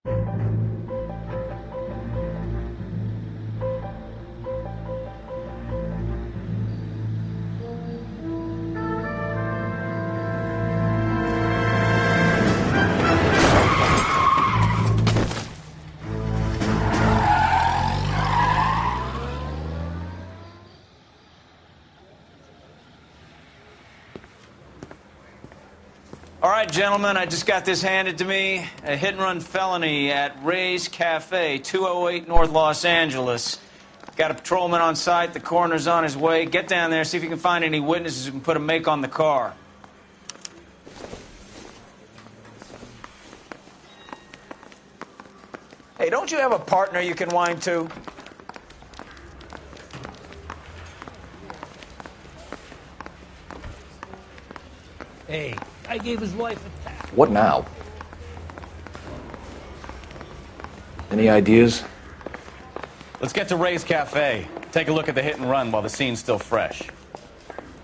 All right, gentlemen, I just got this handed to me. A hit-and-run felony at Ray's Cafe, 208 North Los Angeles. Got a patrolman on site. The coroner's on his way. Get down there, see if you can find any witnesses who can put a make on the car. Hey, don't you have a partner you can whine to? Hey, I gave his wife a tap. What now? Any ideas? Let's get to Ray's Cafe. Take a look at the hit and run while the scene's still fresh.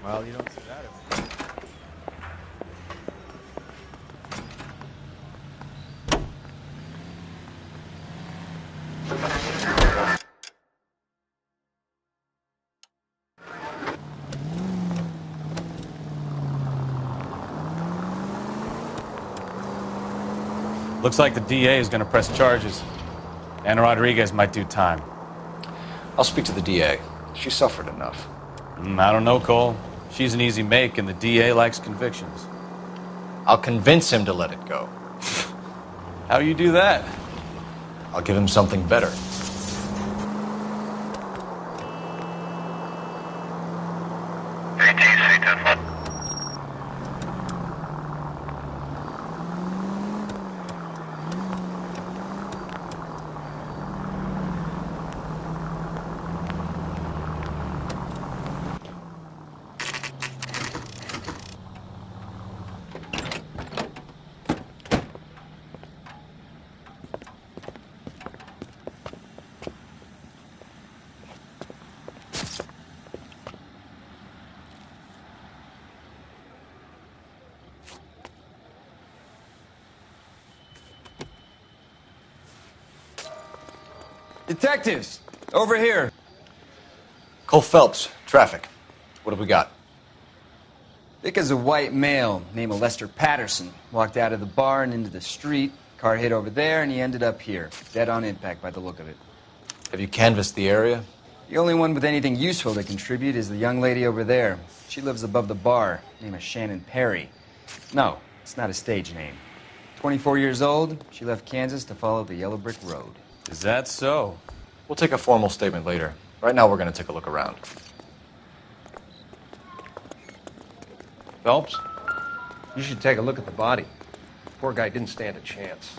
Well, you don't see that every day. Looks like the DA is going to press charges. Anna Rodriguez might do time. I'll speak to the DA. She suffered enough. I don't know, Cole. She's an easy make, and the DA likes convictions. I'll convince him to let it go. How you do that? I'll give him something better. Detectives, over here. Cole Phelps, traffic. What have we got? Vic is a white male named Lester Patterson. Walked out of the bar and into the street. Car hit over there, and he ended up here. Dead on impact by the look of it. Have you canvassed the area? The only one with anything useful to contribute is the young lady over there. She lives above the bar. Name is Shannon Perry. No, it's not a stage name. 24 years old, she left Kansas to follow the Yellow Brick Road. Is that so? We'll take a formal statement later. Right now, we're going to take a look around. Phelps, you should take a look at the body. Poor guy didn't stand a chance.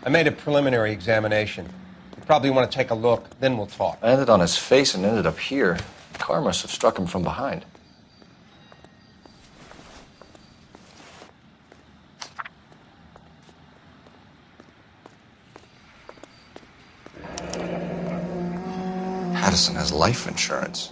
I made a preliminary examination. You probably want to take a look, then we'll talk. I landed on his face and ended up here. The car must have struck him from behind. Patterson has life insurance.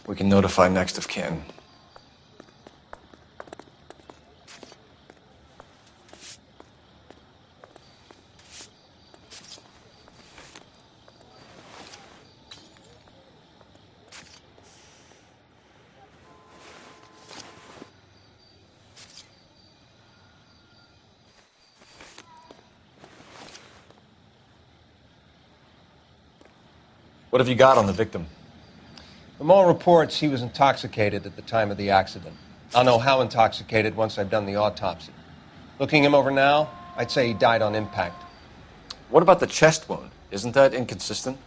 We can notify next of kin. What have you got on the victim? From all reports, he was intoxicated at the time of the accident. I'll know how intoxicated once I've done the autopsy. Looking him over now, I'd say he died on impact. What about the chest wound? Isn't that inconsistent?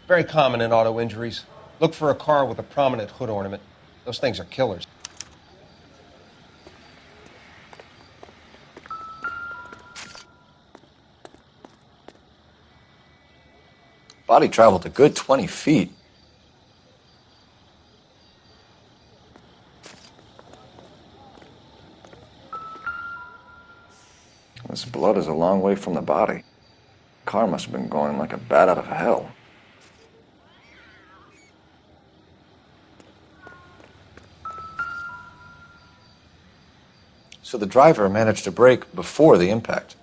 Very common in auto injuries. Look for a car with a prominent hood ornament. Those things are killers. Body traveled a good 20 feet. This blood is a long way from the body. Car must have been going like a bat out of hell. So the driver managed to brake before the impact.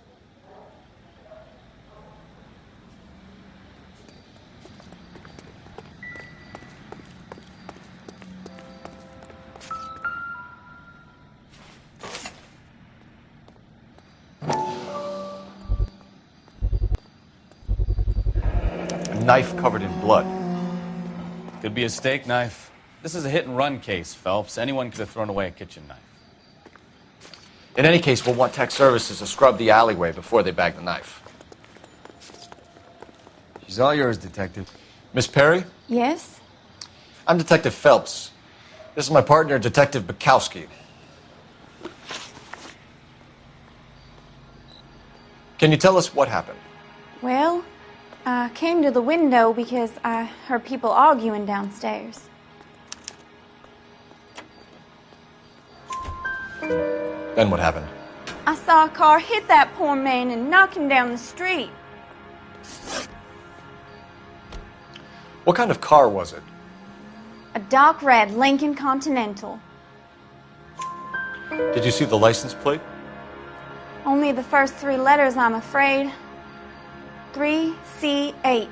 A knife covered in blood. Could be a steak knife. This is a hit-and-run case, Phelps. Anyone could have thrown away a kitchen knife. In any case, we'll want tech services to scrub the alleyway before they bag the knife. She's all yours, Detective. Miss Perry? Yes? I'm Detective Phelps. This is my partner, Detective Bukowski. Can you tell us what happened? Well, I came to the window because I heard people arguing downstairs. Then what happened? I saw a car hit that poor man and knock him down the street. What kind of car was it? A dark red Lincoln Continental. Did you see the license plate? Only the first 3 letters, I'm afraid. 3C8.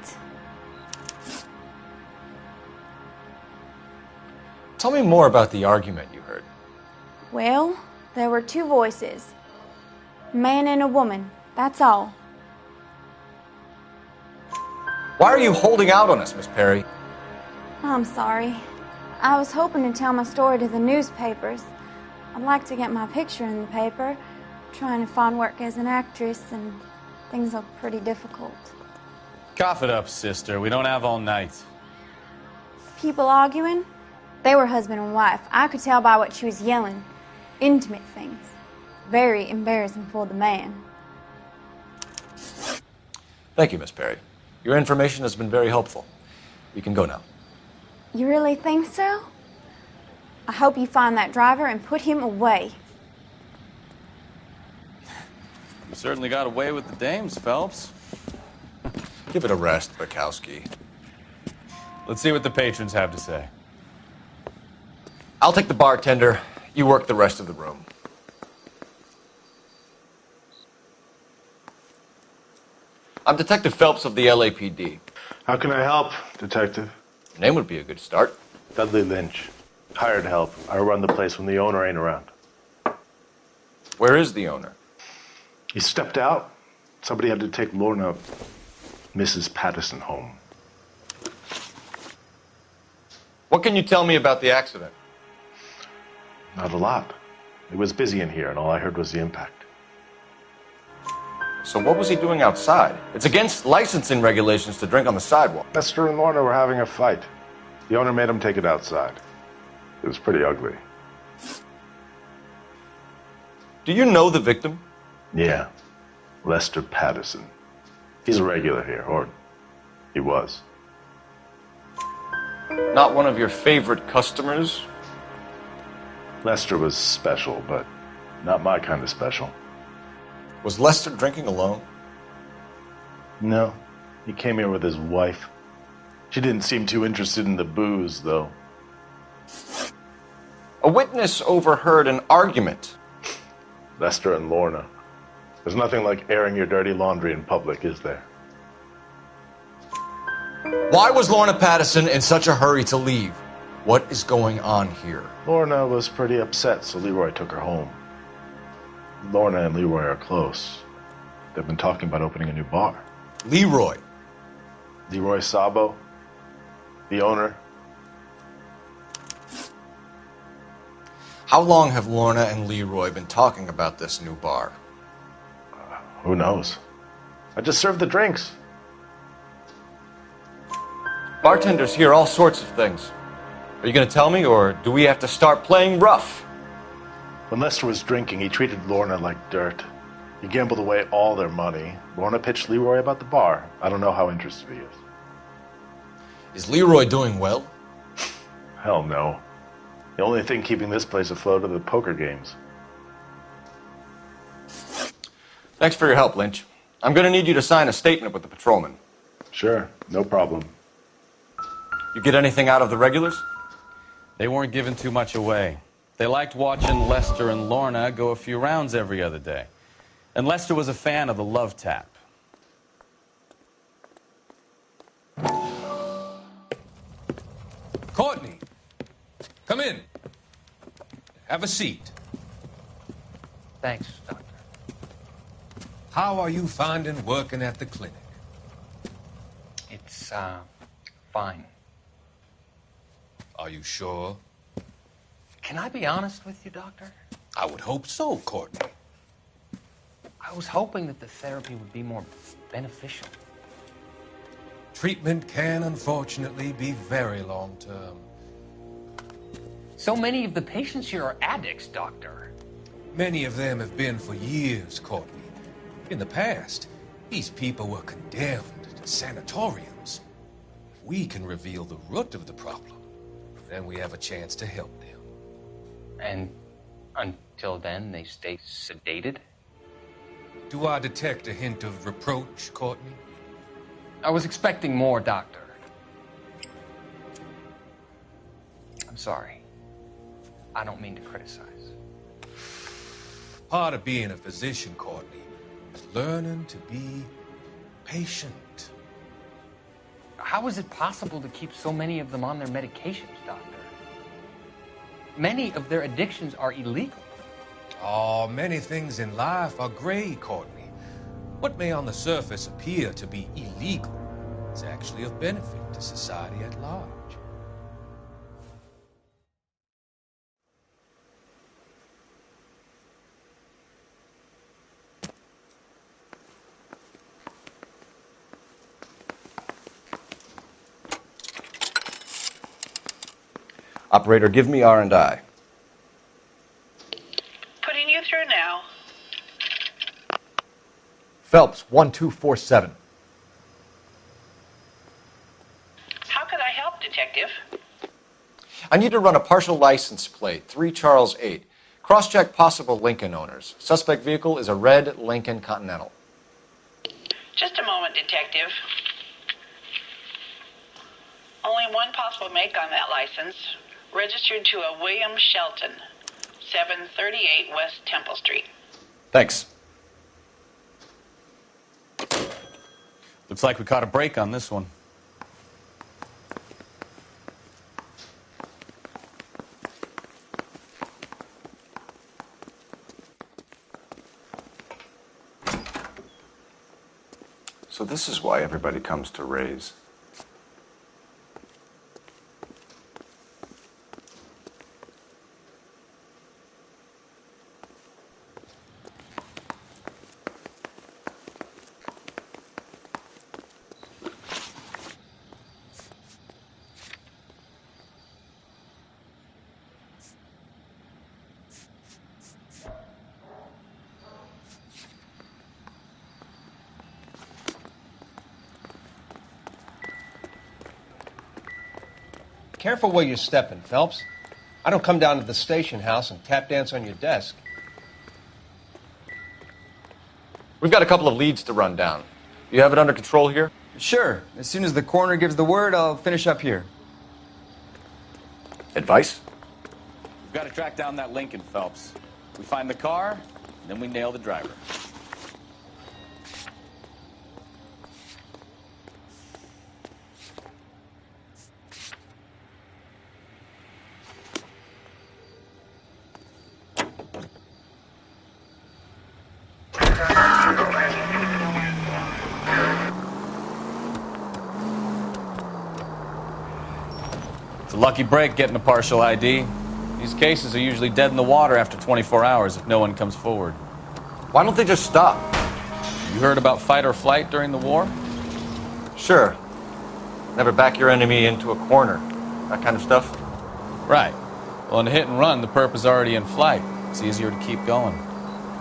Tell me more about the argument you heard. Well, there were 2 voices. A man and a woman, that's all. Why are you holding out on us, Miss Perry? I'm sorry. I was hoping to tell my story to the newspapers. I'd like to get my picture in the paper. Trying to find work as an actress, and things are pretty difficult. Cough it up, sister. We don't have all night. People arguing? They were husband and wife. I could tell by what she was yelling. Intimate things. Very embarrassing for the man. Thank you, Miss Perry. Your information has been very helpful. You can go now. You really think so? I hope you find that driver and put him away. You certainly got away with the dames, Phelps. Give it a rest, Bukowski. Let's see what the patrons have to say. I'll take the bartender. You work the rest of the room. I'm Detective Phelps of the LAPD. How can I help, Detective? Your name would be a good start. Dudley Lynch. Hired help. I run the place when the owner ain't around. Where is the owner? He stepped out. Somebody had to take Lorna, Mrs. Patterson, home. What can you tell me about the accident? Not a lot. It was busy in here, and all I heard was the impact. So what was he doing outside? It's against licensing regulations to drink on the sidewalk. Lester and Lorna were having a fight. The owner made him take it outside. It was pretty ugly. Do you know the victim? Yeah. Lester Patterson. He's a regular here, or he was. Not one of your favorite customers? Lester was special, but not my kind of special. Was Lester drinking alone? No. He came here with his wife. She didn't seem too interested in the booze, though. A witness overheard an argument. Lester and Lorna. There's nothing like airing your dirty laundry in public, is there? Why was Lorna Patterson in such a hurry to leave? What is going on here? Lorna was pretty upset, so Leroy took her home. Lorna and Leroy are close. They've been talking about opening a new bar. Leroy. Leroy Sabo, the owner. How long have Lorna and Leroy been talking about this new bar? Who knows? I just served the drinks. Bartenders hear all sorts of things. Are you going to tell me, or do we have to start playing rough? When Lester was drinking, he treated Lorna like dirt. He gambled away all their money. Lorna pitched Leroy about the bar. I don't know how interested he is. Is Leroy doing well? Hell no. The only thing keeping this place afloat are the poker games. Thanks for your help, Lynch. I'm going to need you to sign a statement with the patrolman. Sure, no problem. You get anything out of the regulars? They weren't giving too much away. They liked watching Lester and Lorna go a few rounds every other day. And Lester was a fan of the love tap. Courtney, come in. Have a seat. Thanks, Doctor. How are you finding working at the clinic? It's, fine. Are you sure? Can I be honest with you, Doctor? I would hope so, Courtney. I was hoping that the therapy would be more beneficial. Treatment can, unfortunately, be very long-term. So many of the patients here are addicts, Doctor. Many of them have been for years, Courtney. In the past, these people were condemned to sanatoriums. If we can reveal the root of the problem, then we have a chance to help them. And until then, they stay sedated? Do I detect a hint of reproach, Courtney? I was expecting more, Doctor. I'm sorry. I don't mean to criticize. Part of being a physician, Courtney, is learning to be patient. How is it possible to keep so many of them on their medications, Doctor? Many of their addictions are illegal. Oh, many things in life are gray, Courtney. What may on the surface appear to be illegal is actually of benefit to society at large. Operator, give me R&I. Putting you through now. Phelps, 1247. How could I help, Detective? I need to run a partial license plate, 3 Charles 8. Cross-check possible Lincoln owners. Suspect vehicle is a red Lincoln Continental. Just a moment, Detective. Only one possible make on that license. Registered to a William Shelton, 738 West Temple Street. Thanks. Looks like we caught a break on this one. So this is why everybody comes to Ray's. Careful where you're stepping, Phelps. I don't come down to the station house and tap dance on your desk. We've got a couple of leads to run down. You have it under control here? Sure. As soon as the coroner gives the word, I'll finish up here. Advice? We've got to track down that Lincoln, Phelps. We find the car, then we nail the driver. It's a lucky break getting a partial ID. These cases are usually dead in the water after 24 hours if no one comes forward. Why don't they just stop? You heard about fight or flight during the war? Sure. Never back your enemy into a corner. That kind of stuff. Right. Well, in a hit and run, the perp is already in flight. It's easier to keep going.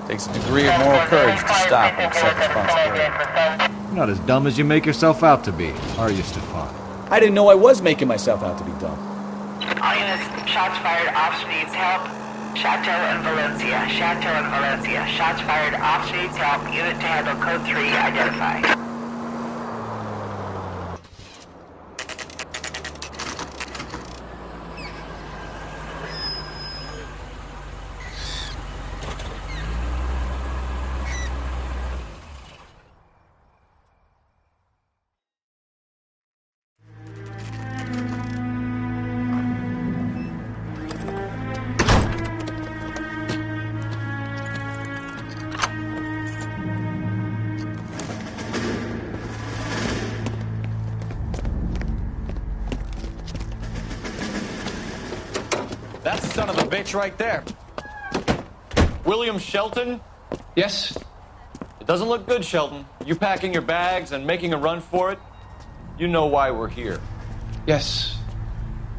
Takes a degree of moral courage to stop and accept responsibility. You're not as dumb as you make yourself out to be, are you, Stefan? I didn't know I was making myself out to be dumb. All units, shots fired, officer needs help. Chateau and Valencia. Chateau and Valencia. Shots fired. Officer needs help. Unit to handle code 3. Identify. That's the son of a bitch right there. William Shelton? Yes? It doesn't look good, Shelton. You packing your bags and making a run for it? You know why we're here. Yes.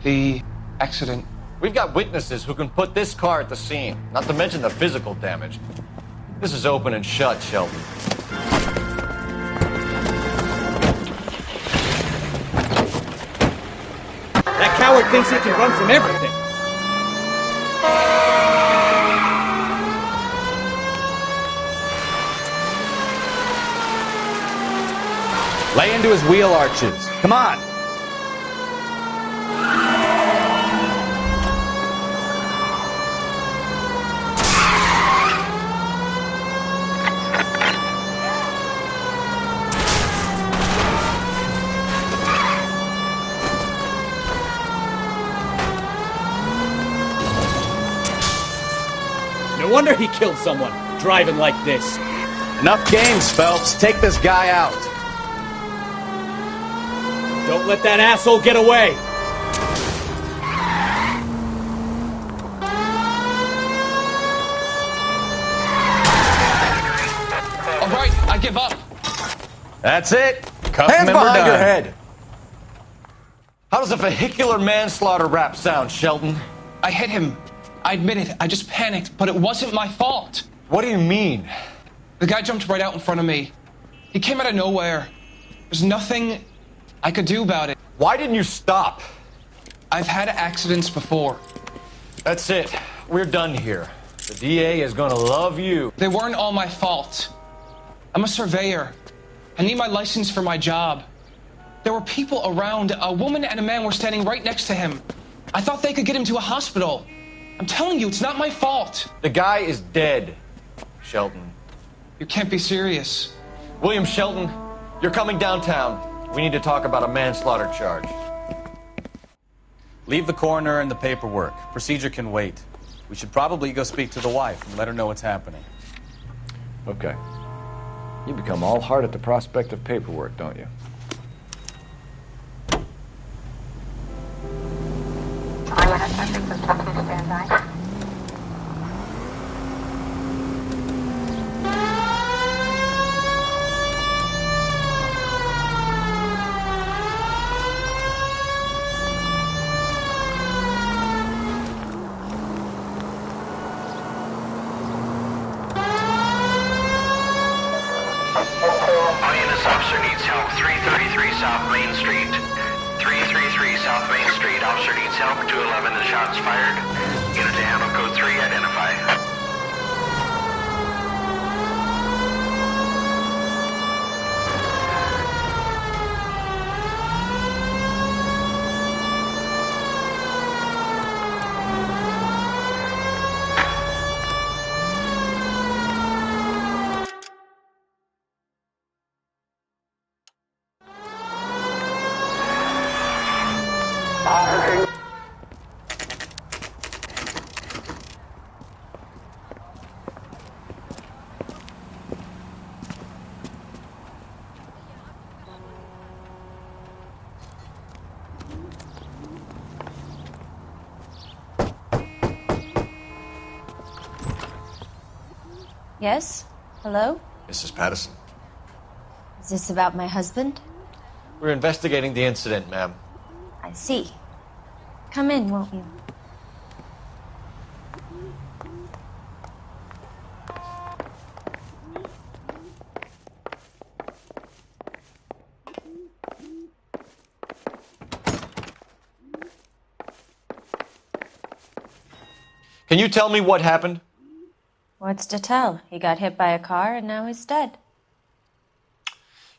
The accident. We've got witnesses who can put this car at the scene, not to mention the physical damage. This is open and shut, Shelton. That coward thinks he can run from everything. Lay into his wheel arches. Come on. No wonder he killed someone, driving like this. Enough games, Phelps. Take this guy out. Don't let that asshole get away! All right, I give up. That's it. Cuff Hands him and we're behind your done. head. How does a vehicular manslaughter rap sound, Shelton? I hit him. I admit it. I just panicked, but it wasn't my fault. What do you mean? The guy jumped right out in front of me. He came out of nowhere. There's nothing I could do about it. Why didn't you stop? I've had accidents before. That's it. We're done here. The DA is gonna love you. They weren't all my fault. I'm a surveyor. I need my license for my job. There were people around. A woman and a man were standing right next to him. I thought they could get him to a hospital. I'm telling you, it's not my fault. The guy is dead, Shelton. You can't be serious. William Shelton, you're coming downtown. We need to talk about a manslaughter charge. Leave the coroner and the paperwork. Procedure can wait. We should probably go speak to the wife and let her know what's happening. Okay. You become all heart at the prospect of paperwork, don't you? This officer needs help. 333 South Main Street. 333 South Main Street. Officer needs help. 211 the shots fired. Unit to handle code 3. Identify. Yes? Hello? Mrs. Patterson. Is this about my husband? We're investigating the incident, ma'am. I see. Come in, won't you? Can you tell me what happened? What's to tell? He got hit by a car and now he's dead.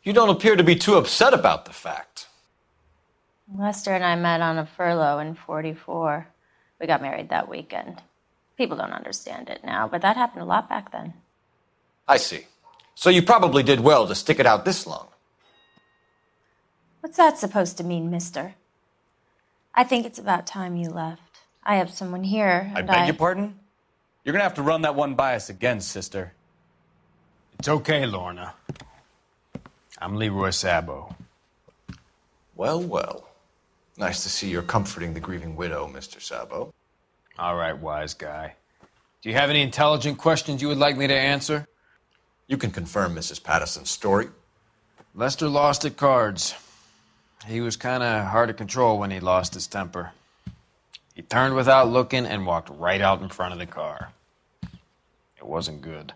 You don't appear to be too upset about the fact. Lester and I met on a furlough in '44. We got married that weekend. People don't understand it now, but that happened a lot back then. I see. So you probably did well to stick it out this long. What's that supposed to mean, mister? I think it's about time you left. I have someone here, I and beg your pardon? You're gonna have to run that one by us again, sister. It's okay, Lorna. I'm Leroy Sabo. Well, well. Nice to see you're comforting the grieving widow, Mr. Sabo. All right, wise guy. Do you have any intelligent questions you would like me to answer? You can confirm Mrs. Patterson's story. Lester lost at cards. He was kind of hard to control when he lost his temper. He turned without looking and walked right out in front of the car. It wasn't good.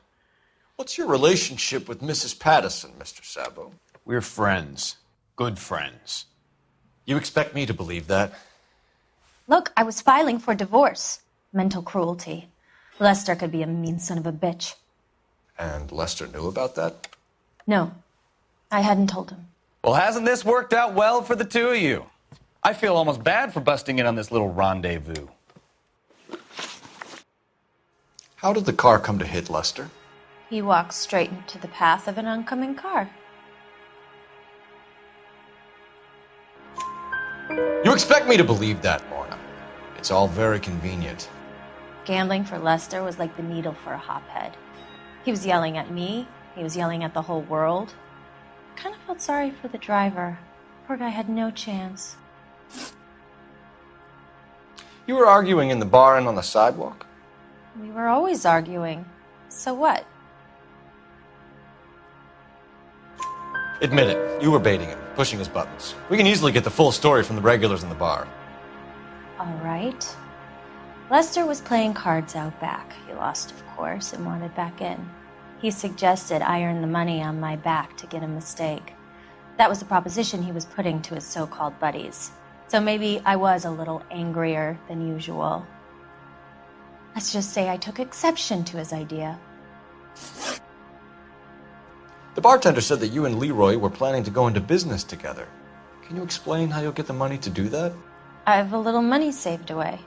What's your relationship with Mrs. Patterson, Mr. Sabo? We're friends. Good friends. You expect me to believe that? Look, I was filing for divorce. Mental cruelty. Lester could be a mean son of a bitch. And Lester knew about that? No, I hadn't told him. Well, hasn't this worked out well for the two of you? I feel almost bad for busting in on this little rendezvous. How did the car come to hit Lester? He walked straight into the path of an oncoming car. You expect me to believe that, Lorna. It's all very convenient. Gambling for Lester was like the needle for a hophead. He was yelling at me. He was yelling at the whole world. I kind of felt sorry for the driver. Poor guy had no chance. You were arguing in the bar and on the sidewalk? We were always arguing. So what? Admit it, you were baiting him, pushing his buttons. We can easily get the full story from the regulars in the bar. All right. Lester was playing cards out back. He lost, of course, and wanted back in. He suggested I earn the money on my back to get a mistake. That was the proposition he was putting to his so-called buddies. So maybe I was a little angrier than usual. Let's just say I took exception to his idea. The bartender said that you and Leroy were planning to go into business together. Can you explain how you'll get the money to do that? I have a little money saved away.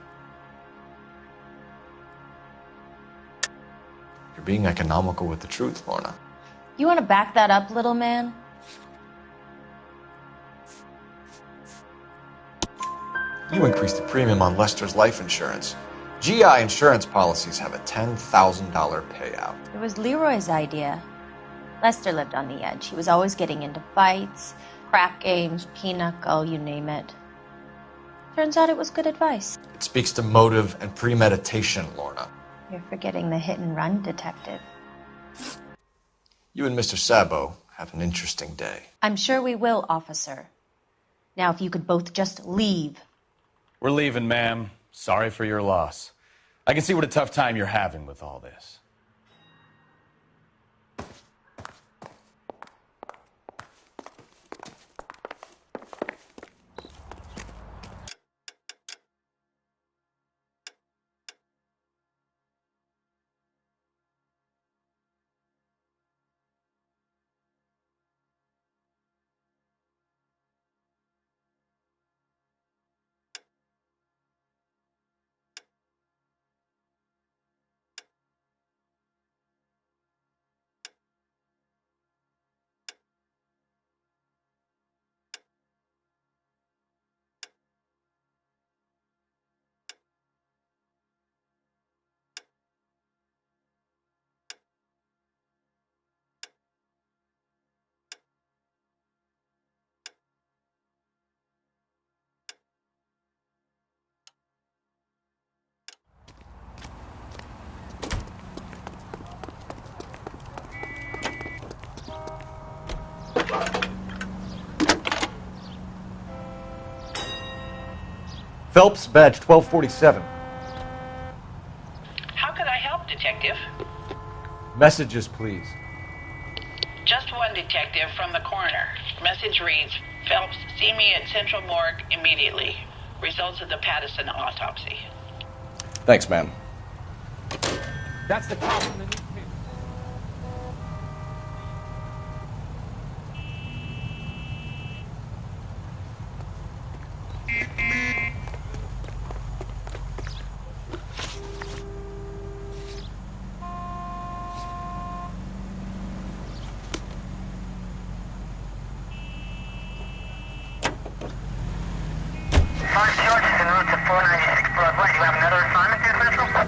You're being economical with the truth, Lorna. You want to back that up, little man? You increased the premium on Lester's life insurance. GI insurance policies have a $10,000 payout. It was Leroy's idea. Lester lived on the edge. He was always getting into fights, crack games, pinochle, you name it. Turns out it was good advice. It speaks to motive and premeditation, Lorna. You're forgetting the hit-and-run detective. You and Mr. Sabo have an interesting day. I'm sure we will, officer. Now, if you could both just leave. We're leaving, ma'am. Sorry for your loss. I can see what a tough time you're having with all this. Phelps, badge 1247. How can I help, Detective? Messages, please. Just one detective from the coroner. Message reads, Phelps, see me at Central Morgue immediately. Results of the Patterson autopsy. Thanks, ma'am. That's the cop in the newspaper. Five charges en route to 496 Broadway. Do you have another assignment there, Central?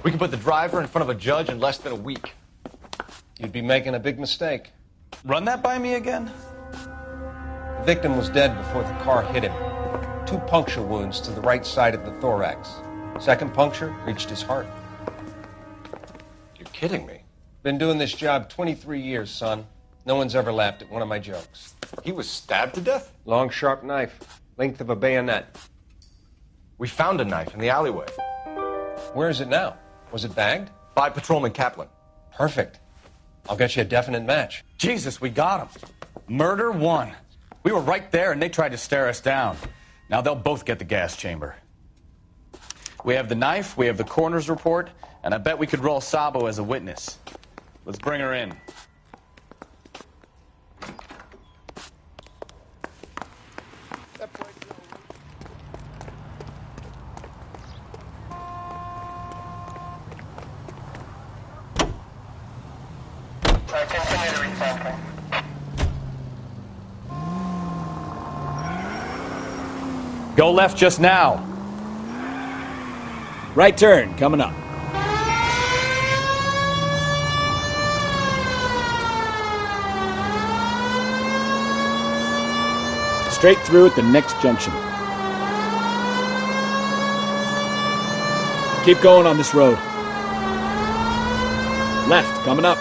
We can put the driver in front of a judge in less than a week. You'd be making a big mistake. Run that by me again? The victim was dead before the car hit him. 2 puncture wounds to the right side of the thorax. Second puncture reached his heart. You're kidding me. Been doing this job 23 years, son. No one's ever laughed at one of my jokes. He was stabbed to death? Long, sharp knife. Length of a bayonet. We found a knife in the alleyway. Where is it now? Was it bagged? By Patrolman Kaplan. Perfect. I'll get you a definite match. Jesus, we got him. Murder 1. We were right there and they tried to stare us down. Now they'll both get the gas chamber. We have the knife, we have the coroner's report, and I bet we could roll Sabo as a witness. Let's bring her in. Continue to recycling. Go left just now. Right turn, coming up. Straight through at the next junction. Keep going on this road. Left, coming up.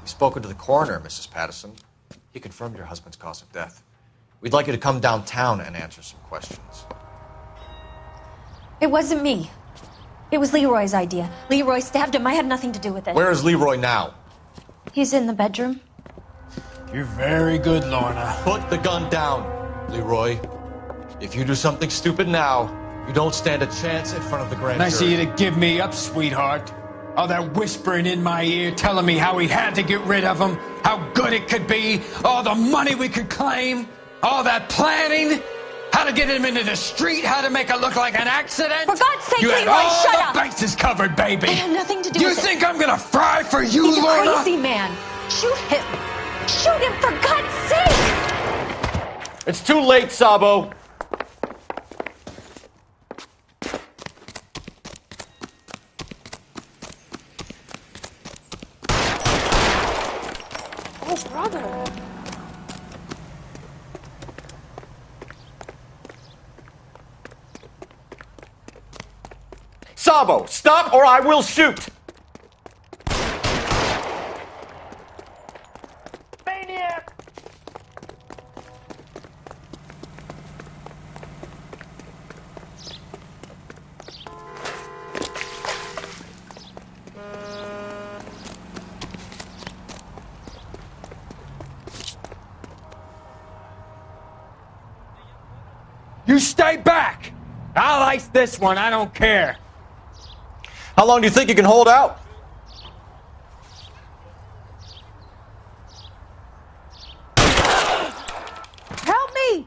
Spoken to the coroner, Mrs. Patterson. He confirmed your husband's cause of death. We'd like you to come downtown and answer some questions. It wasn't me. It was Leroy's idea. Leroy stabbed him. I had nothing to do with it. Where is Leroy now? He's in the bedroom. You're very good, Lorna. Put the gun down, Leroy. If you do something stupid now, you don't stand a chance in front of the grand Nice of jury. you to give me up, sweetheart. All that whispering in my ear, telling me how we had to get rid of him, how good it could be, all the money we could claim, all that planning, how to get him into the street, how to make it look like an accident. For God's sake, you had Leroy, all shut the up! bases covered, baby. I had nothing to do you with it. think I'm gonna fry for you, He's a Lorna? crazy man. Shoot him. Shoot him, for God's sake! It's too late, Sabo. brother. Sabo, stop or I will shoot! Maniac! You stay back! I'll ice this one, I don't care. How long do you think you can hold out? Help me!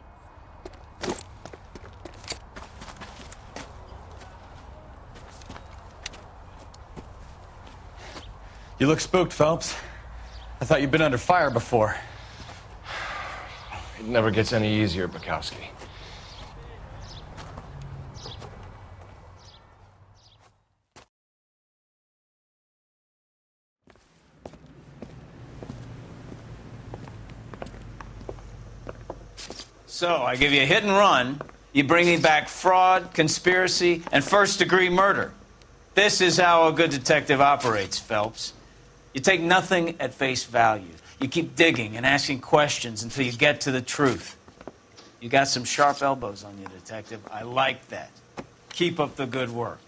You look spooked, Phelps. I thought you'd been under fire before. It never gets any easier, Bukowski. So, I give you a hit and run. You bring me back fraud, conspiracy, and first-degree murder. This is how a good detective operates, Phelps. You take nothing at face value. You keep digging and asking questions until you get to the truth. You got some sharp elbows on you, detective. I like that. Keep up the good work.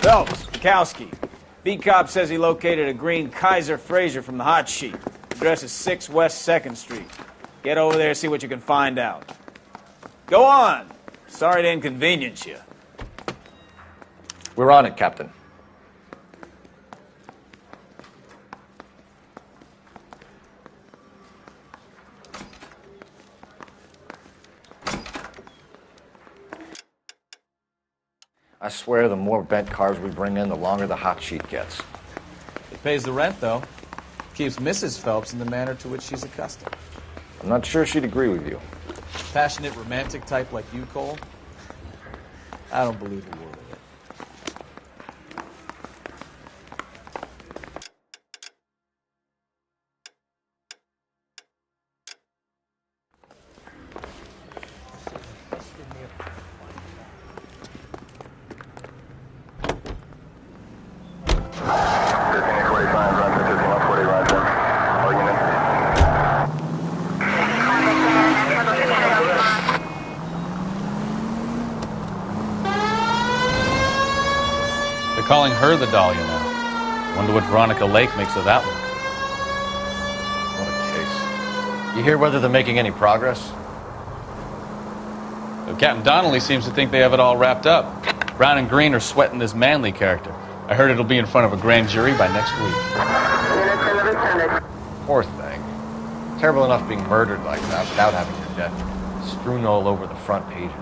Phelps, Bukowski. Beat cop says he located a green Kaiser Fraser from the hot sheet. Address is 6 West 2nd Street. Get over there, see what you can find out. Go on. Sorry to inconvenience you. We're on it, Captain. I swear the more bent cars we bring in, the longer the hot sheet gets. It pays the rent, though. Keeps Mrs. Phelps in the manner to which she's accustomed. I'm not sure she'd agree with you. Passionate, romantic type like you, Cole? I don't believe a word of it. Calling her the Dahlia now. Wonder what Veronica Lake makes of that one. What a case. You hear whether they're making any progress? So Captain Donnelly seems to think they have it all wrapped up. Brown and Green are sweating this Manley character. I heard it'll be in front of a grand jury by next week. Poor thing. Terrible enough being murdered like that without having your death strewn all over the front pages.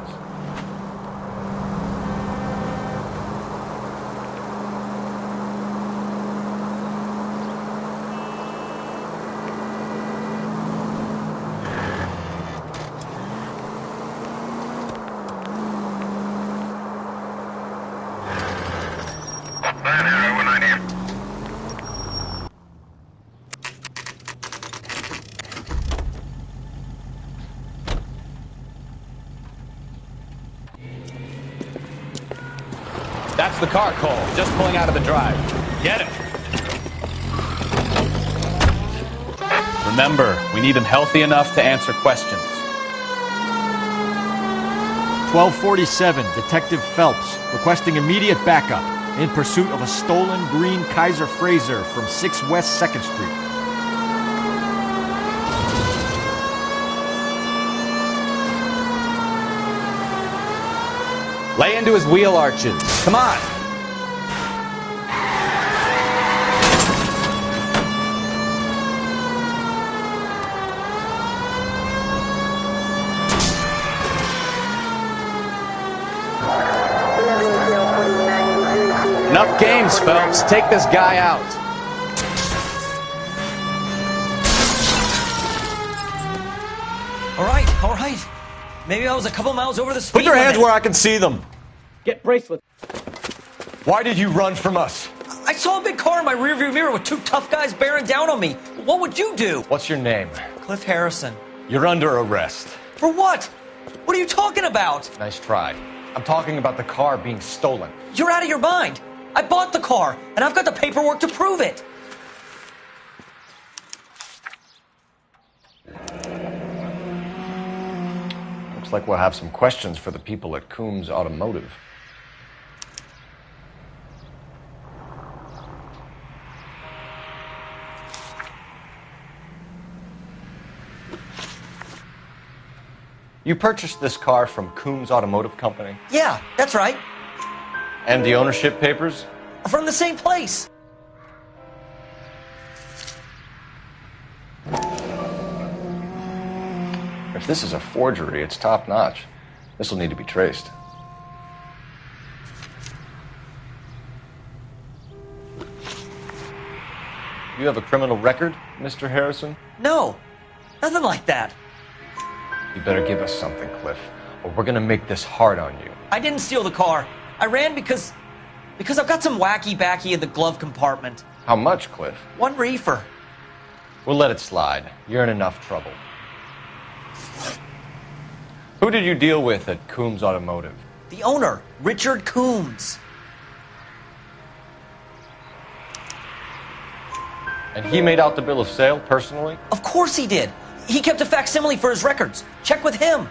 That's the car, Cole. Just pulling out of the drive. Get it. Remember, we need him healthy enough to answer questions. 1247, Detective Phelps, requesting immediate backup in pursuit of a stolen green Kaiser Fraser from 6 West 2nd Street. Lay into his wheel arches. Come on. Enough games, Phelps. Take this guy out. All right. Maybe I was a couple miles over the speed Put your hands limit. where I can see them. Get bracelet. Why did you run from us? I saw a big car in my rearview mirror with two tough guys bearing down on me. What would you do? What's your name? Cliff Harrison. You're under arrest. For what? What are you talking about? Nice try. I'm talking about the car being stolen. You're out of your mind. I bought the car, and I've got the paperwork to prove it. Looks like we'll have some questions for the people at Coombs Automotive. You purchased this car from Coombs Automotive Company? Yeah, that's right. And the ownership papers? From the same place. If this is a forgery, it's top-notch. This will need to be traced. You have a criminal record, Mr. Harrison? No, nothing like that. You better give us something, Cliff, or we're gonna make this hard on you. I didn't steal the car. I ran because I've got some wacky backy in the glove compartment. How much, Cliff? 1 reefer. We'll let it slide. You're in enough trouble. Who did you deal with at Coombs Automotive? The owner, Richard Coombs. And he made out the bill of sale personally? Of course he did. He kept a facsimile for his records. Check with him.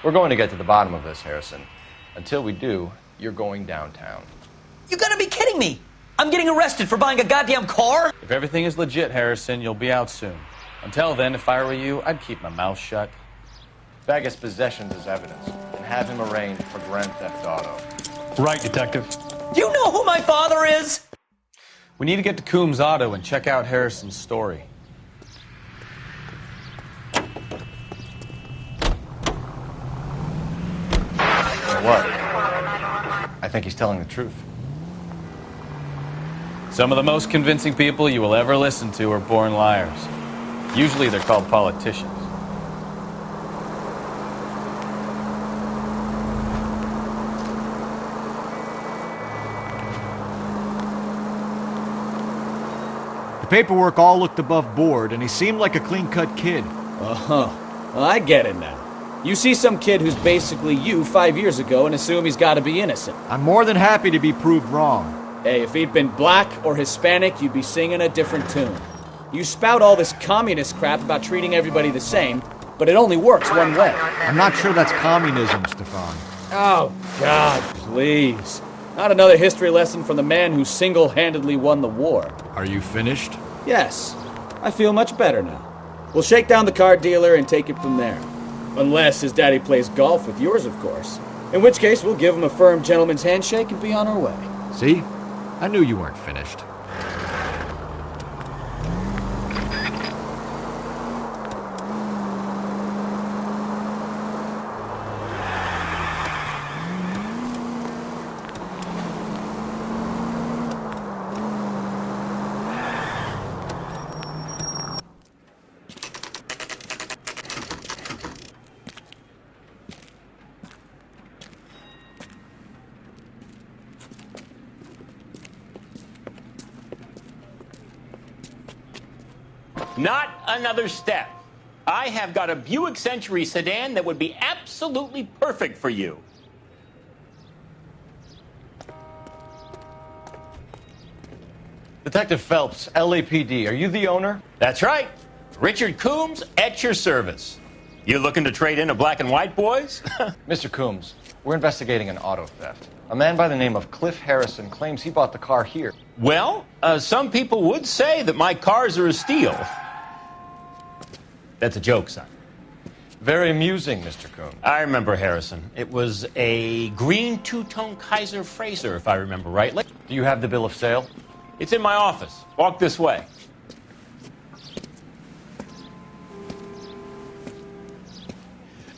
We're going to get to the bottom of this, Harrison. Until we do, you're going downtown. You gotta be kidding me. I'm getting arrested for buying a goddamn car? If everything is legit, Harrison, you'll be out soon. Until then, if I were you, I'd keep my mouth shut. Bag his possessions as evidence and have him arraigned for grand theft auto. Right, Detective. Do you know who my father is? We need to get to Coombs Auto and check out Harrison's story. What? I think he's telling the truth. Some of the most convincing people you will ever listen to are born liars. Usually they're called politicians. The paperwork all looked above board, and he seemed like a clean-cut kid. Well, I get it now. You see some kid who's basically you 5 years ago and assume he's got to be innocent. I'm more than happy to be proved wrong. Hey, if he'd been black or Hispanic, you'd be singing a different tune. You spout all this communist crap about treating everybody the same, but it only works one way. I'm not sure that's communism, Stefan. Oh, God, please. Not another history lesson from the man who single-handedly won the war. Are you finished? Yes. I feel much better now. We'll shake down the car dealer and take it from there. Unless his daddy plays golf with yours, of course. In which case, we'll give him a firm gentleman's handshake and be on our way. See? I knew you weren't finished. Not another step. I have got a Buick Century sedan that would be absolutely perfect for you. Detective Phelps, LAPD, are you the owner? That's right. Richard Coombs at your service. You looking to trade in a black and white, boys? Mr. Coombs, we're investigating an auto theft. A man by the name of Cliff Harrison claims he bought the car here. Well, some people would say that my cars are a steal. That's a joke, son. Very amusing, Mr. Coombs. I remember Harrison. It was a green two-tone Kaiser Frazer, if I remember rightly. Do you have the bill of sale? It's in my office. Walk this way.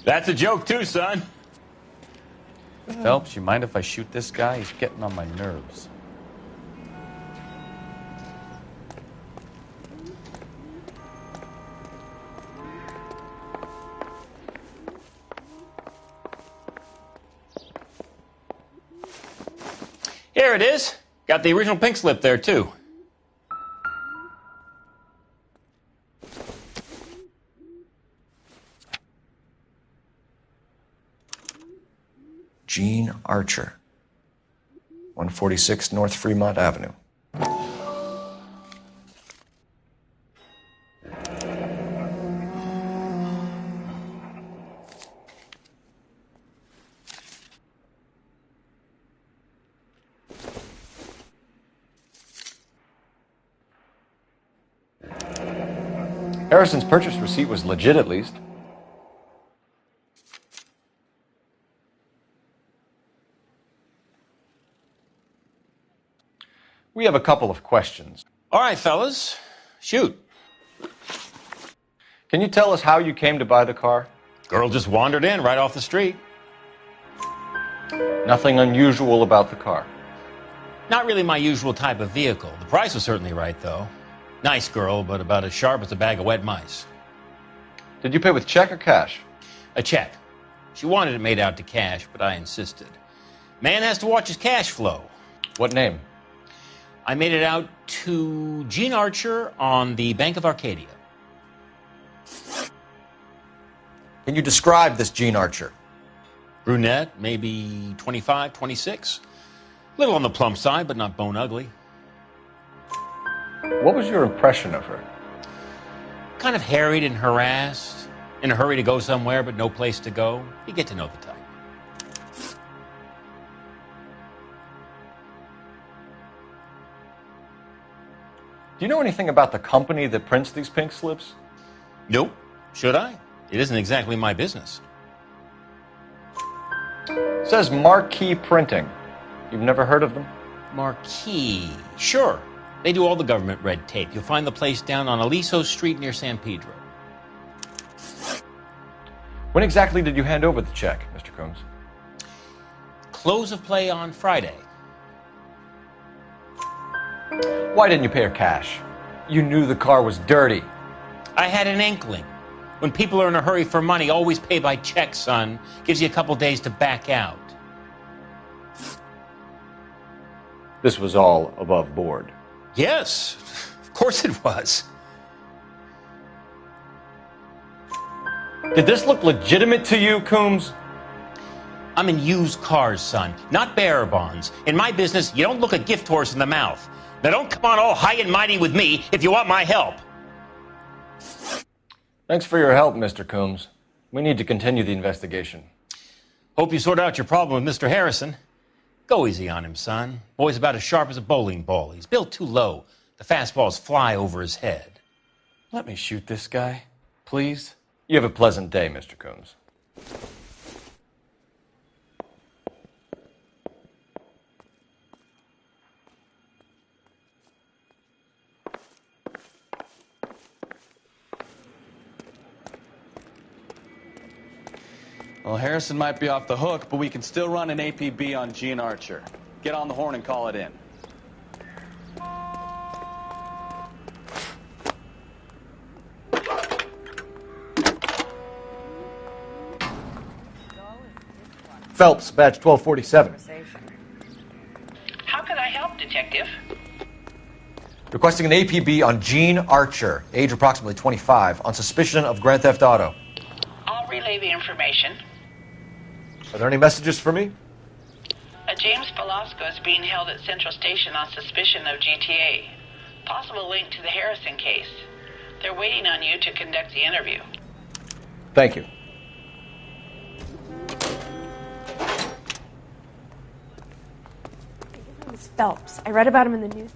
That's a joke, too, son. Phelps, you mind if I shoot this guy? He's getting on my nerves. Here it is. Got the original pink slip there, too. Gene Archer, 146 North Fremont Avenue. Harrison's purchase receipt was legit, at least. We have a couple of questions. All right, fellas. Shoot. Can you tell us how you came to buy the car? Girl just wandered in right off the street. Nothing unusual about the car. Not really my usual type of vehicle. The price was certainly right, though. Nice girl, but about as sharp as a bag of wet mice. Did you pay with check or cash? A check. She wanted it made out to cash, but I insisted. Man has to watch his cash flow. What name? I made it out to Gene Archer on the Bank of Arcadia. Can you describe this Gene Archer? Brunette, maybe 25, 26. Little on the plump side, but not bone ugly. What was your impression of her? Kind of harried and harassed, in a hurry to go somewhere, but no place to go. You get to know the type. Do you know anything about the company that prints these pink slips? Nope. Should I? It isn't exactly my business. It says Marquee Printing. You've never heard of them? Marquee. Sure. They do all the government red tape. You'll find the place down on Aliso Street near San Pedro. When exactly did you hand over the check, Mr. Coombs? Close of play on Friday. Why didn't you pay her cash? You knew the car was dirty. I had an inkling. When people are in a hurry for money, always pay by check, son. Gives you a couple days to back out. This was all above board. Yes, of course it was. Did this look legitimate to you, Coombs? I'm in used cars, son, not bearer bonds. In my business, you don't look a gift horse in the mouth. Now don't come on all high and mighty with me if you want my help. Thanks for your help, Mr. Coombs. We need to continue the investigation. Hope you sort out your problem with Mr. Harrison. Go easy on him, son. Boy's about as sharp as a bowling ball. He's built too low. The fastballs fly over his head. Let me shoot this guy, please. You have a pleasant day, Mr. Coombs. Well, Harrison might be off the hook, but we can still run an APB on Gene Archer. Get on the horn and call it in. Phelps, badge 1247. How can I help, Detective? Requesting an APB on Gene Archer, age approximately 25, on suspicion of grand theft auto. I'll relay the information. Are there any messages for me? A James Velasco is being held at Central Station on suspicion of GTA. Possible link to the Harrison case. They're waiting on you to conduct the interview. Thank you. His name is Phelps. I read about him in the news.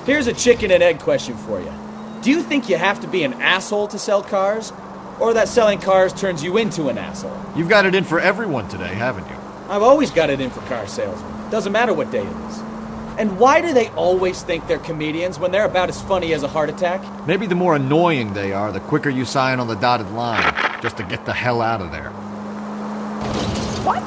Here's a chicken and egg question for you. Do you think you have to be an asshole to sell cars? Or that selling cars turns you into an asshole? You've got it in for everyone today, haven't you? I've always got it in for car salesmen. Doesn't matter what day it is. And why do they always think they're comedians when they're about as funny as a heart attack? Maybe the more annoying they are, the quicker you sign on the dotted line, just to get the hell out of there. What?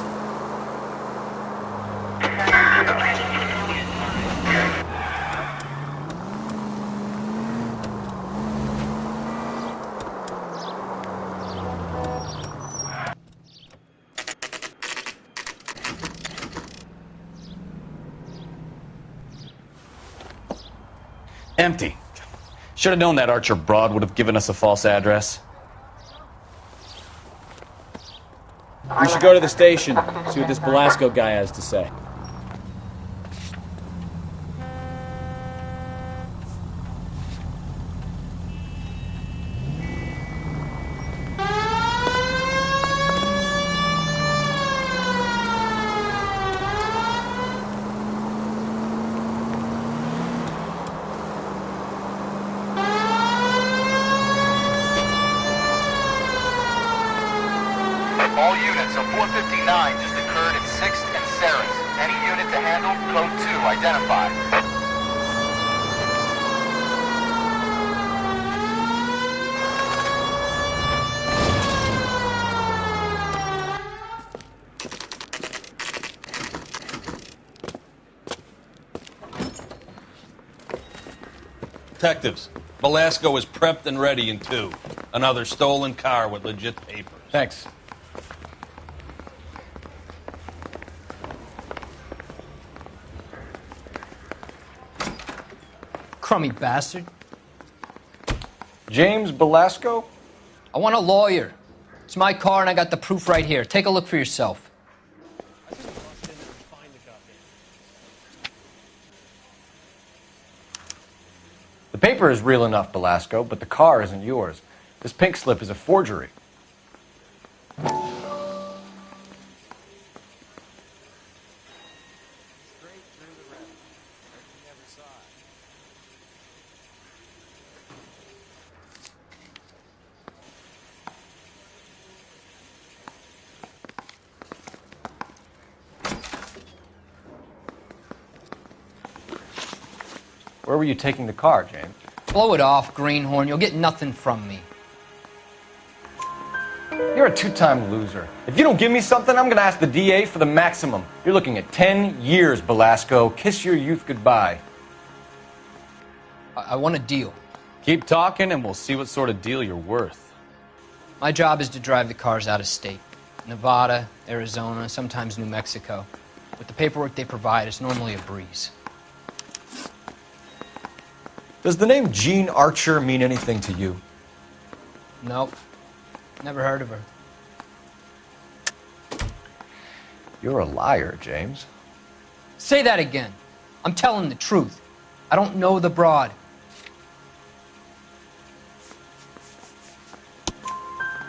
Empty. Should have known that Archer Broad would have given us a false address. We should go to the station, see what this Belasco guy has to say. All units, a 459 just occurred at 6th and Sarah's. Any unit to handle, code 2, identified. Detectives, Belasco is prepped and ready in 2. Another stolen car with legit papers. Thanks. Crummy bastard. James Belasco? I want a lawyer. It's my car and I got the proof right here. Take a look for yourself. The paper is real enough, Belasco, but the car isn't yours. This pink slip is a forgery. Where were you taking the car, James? Blow it off, greenhorn. You'll get nothing from me. You're a two-time loser. If you don't give me something, I'm going to ask the DA for the maximum. You're looking at 10 years, Belasco. Kiss your youth goodbye. I want a deal. Keep talking and we'll see what sort of deal you're worth. My job is to drive the cars out of state. Nevada, Arizona, sometimes New Mexico. With the paperwork they provide, it's normally a breeze. Does the name Jean Archer mean anything to you? Nope. Never heard of her. You're a liar, James. Say that again. I'm telling the truth. I don't know the broad.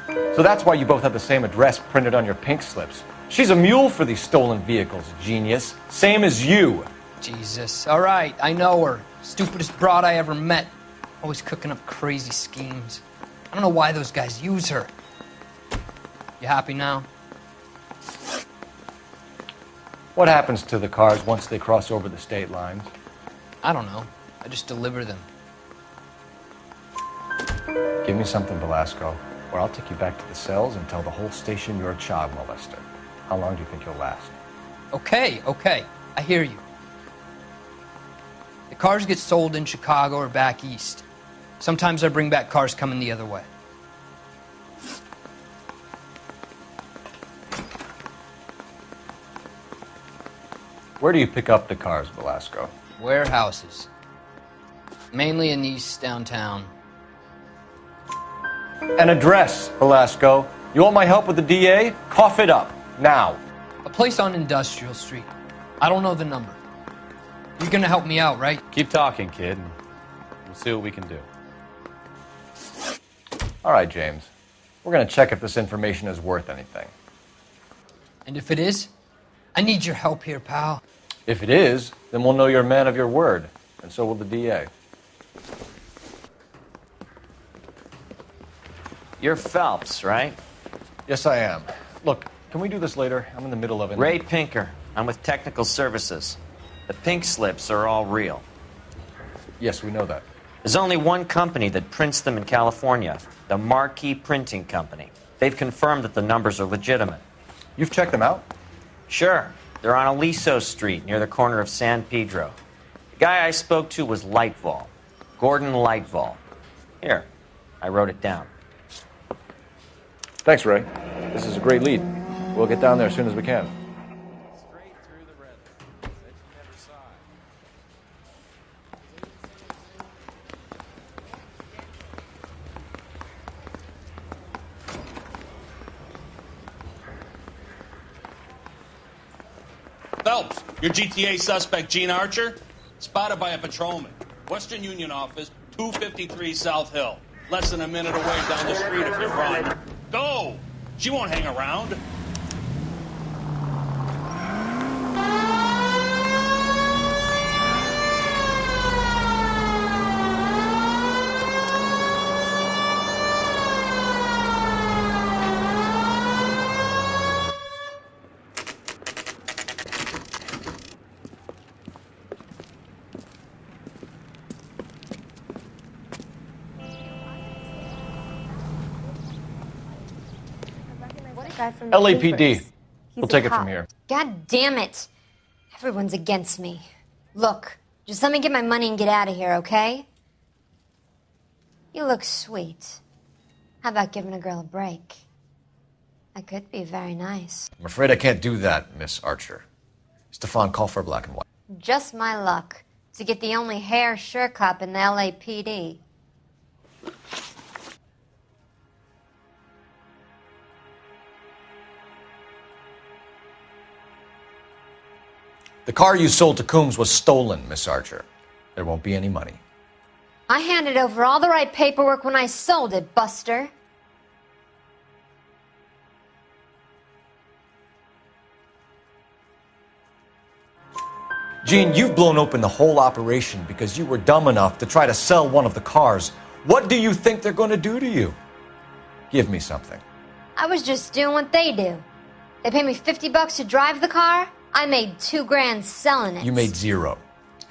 So that's why you both have the same address printed on your pink slips. She's a mule for these stolen vehicles, genius. Same as you. Jesus. All right, I know her. Stupidest broad I ever met. Always cooking up crazy schemes. I don't know why those guys use her. You happy now? What happens to the cars once they cross over the state lines? I don't know. I just deliver them. Give me something, Belasco, or I'll take you back to the cells and tell the whole station you're a child molester. How long do you think you'll last? Okay. I hear you. The cars get sold in Chicago or back east. Sometimes I bring back cars coming the other way. Where do you pick up the cars, Belasco? Warehouses. Mainly in East downtown. An address, Belasco. You want my help with the DA? Cough it up, now. A place on Industrial Street. I don't know the number. You're gonna help me out, right? Keep talking, kid, and we'll see what we can do. All right, James. We're going to check if this information is worth anything. And if it is, I need your help here, pal. If it is, then we'll know you're a man of your word. And so will the DA. You're Phelps, right? Yes, I am. Look, can we do this later? I'm in the middle of it. Ray Pinker. I'm with Technical Services. The pink slips are all real. Yes, we know that. There's only one company that prints them in California, the Marquee Printing Company. They've confirmed that the numbers are legitimate. You've checked them out? Sure. They're on Aliso Street, near the corner of San Pedro. The guy I spoke to was Lightval. Gordon Lightval. Here, I wrote it down. Thanks, Ray. This is a great lead. We'll get down there as soon as we can. Phelps, your GTA suspect, Gene Archer, spotted by a patrolman. Western Union office, 253 South Hill. Less than a minute away down the street if you run. Go! She won't hang around. LAPD. We'll take it from here. God damn it. Everyone's against me. Look, just let me get my money and get out of here, okay? You look sweet. How about giving a girl a break? I could be very nice. I'm afraid I can't do that, Miss Archer. Stefan, call for black and white. Just my luck to get the only hair sure cop in the LAPD. The car you sold to Coombs was stolen, Miss Archer. There won't be any money. I handed over all the right paperwork when I sold it, Buster. Gene, you've blown open the whole operation because you were dumb enough to try to sell one of the cars. What do you think they're going to do to you? Give me something. I was just doing what they do. They paid me $50 to drive the car. I made $2 grand selling it. You made $0.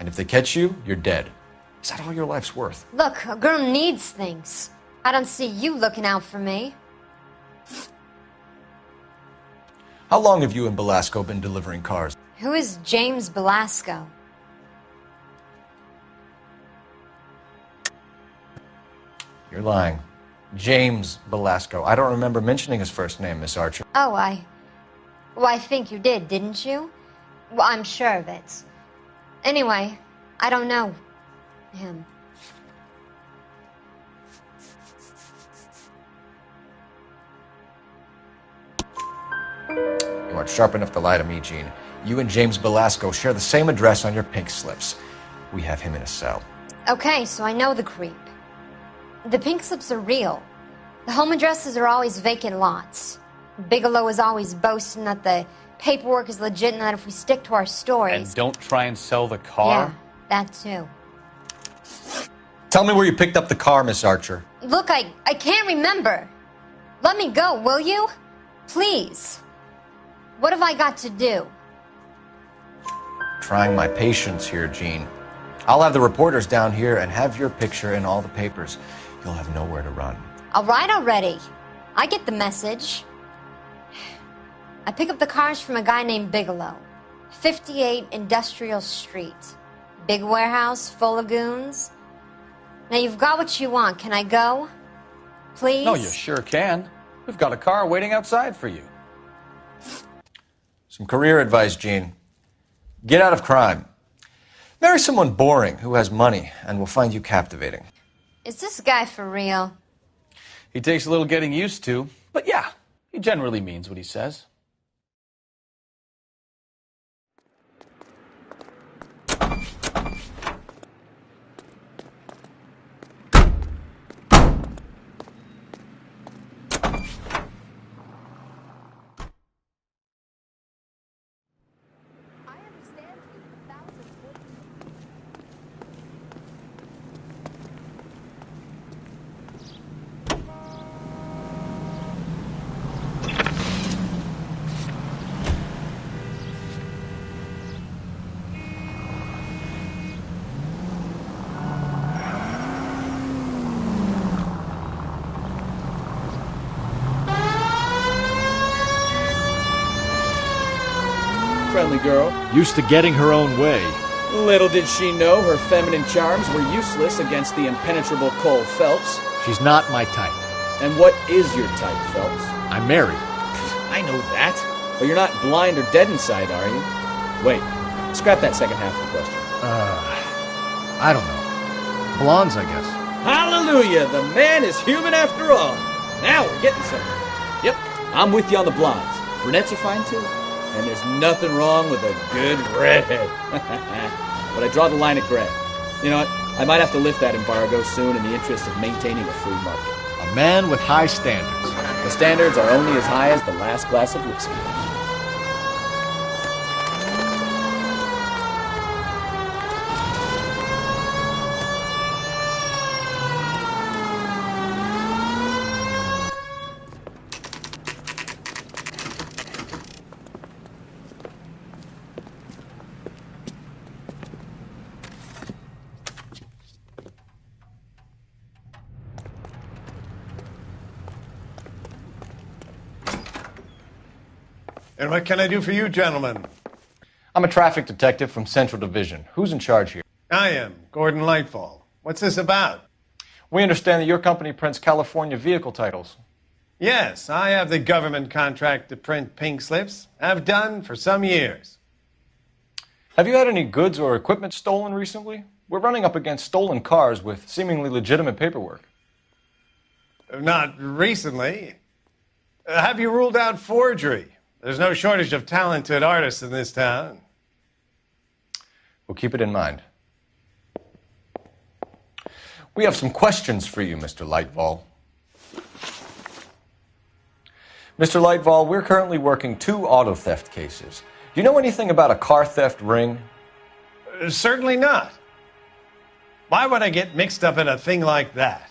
And if they catch you, you're dead. Is that all your life's worth? Look, a girl needs things. I don't see you looking out for me. How long have you and Belasco been delivering cars? Who is James Belasco? You're lying. James Belasco. I don't remember mentioning his first name, Miss Archer. Oh, Well, I think you did, didn't you? Well, I'm sure of it. Anyway, I don't know him. You aren't sharp enough to lie to me, Gene. You and James Belasco share the same address on your pink slips. We have him in a cell. Okay, so I know the creep. The pink slips are real. The home addresses are always vacant lots. Bigelow is always boasting that the paperwork is legit and that if we stick to our stories... And don't try and sell the car? Yeah, that too. Tell me where you picked up the car, Miss Archer. Look, I can't remember. Let me go, will you? Please. What have I got to do? Trying my patience here, Gene. I'll have the reporters down here and have your picture in all the papers. You'll have nowhere to run. All right already. I get the message. I pick up the cars from a guy named Bigelow. 58 Industrial Street. Big warehouse, full of goons. Now you've got what you want. Can I go? Please? No, you sure can. We've got a car waiting outside for you. Some career advice, Gene. Get out of crime. Marry someone boring who has money and will find you captivating. Is this guy for real? He takes a little getting used to, but yeah, he generally means what he says. friendly girl. Used to getting her own way. Little did she know her feminine charms were useless against the impenetrable Cole Phelps. She's not my type. And what is your type, Phelps? I'm married. I know that. But you're not blind or dead inside, are you? Wait, scrap that second half of the question. I don't know. Blondes, I guess. Hallelujah! The man is human after all. Now we're getting somewhere. Yep, I'm with you on the blondes. Brunettes are fine too. And there's nothing wrong with a good redhead. But I draw the line at gray. You know what? I might have to lift that embargo soon in the interest of maintaining a free market. A man with high standards. The standards are only as high as the last glass of whiskey. And what can I do for you, gentlemen? I'm a traffic detective from Central Division. Who's in charge here? I am, Gordon Lightfall. What's this about? We understand that your company prints California vehicle titles. Yes, I have the government contract to print pink slips. I've done for some years. Have you had any goods or equipment stolen recently? We're running up against stolen cars with seemingly legitimate paperwork. Not recently. Have you ruled out forgery? There's no shortage of talented artists in this town. We'll keep it in mind. We have some questions for you, Mr. Lightfall. Mr. Lightfall, we're currently working 2 auto theft cases. Do you know anything about a car theft ring? Certainly not. Why would I get mixed up in a thing like that?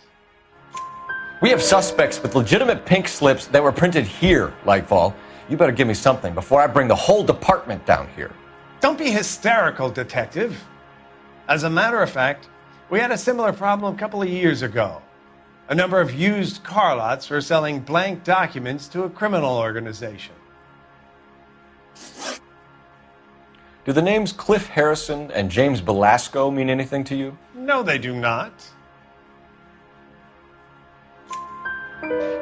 We have suspects with legitimate pink slips that were printed here, Lightfall. You better give me something before I bring the whole department down here. Don't be hysterical, Detective. As a matter of fact, we had a similar problem a couple of years ago. A number of used car lots were selling blank documents to a criminal organization. Do the names Cliff Harrison and James Belasco mean anything to you? No, they do not.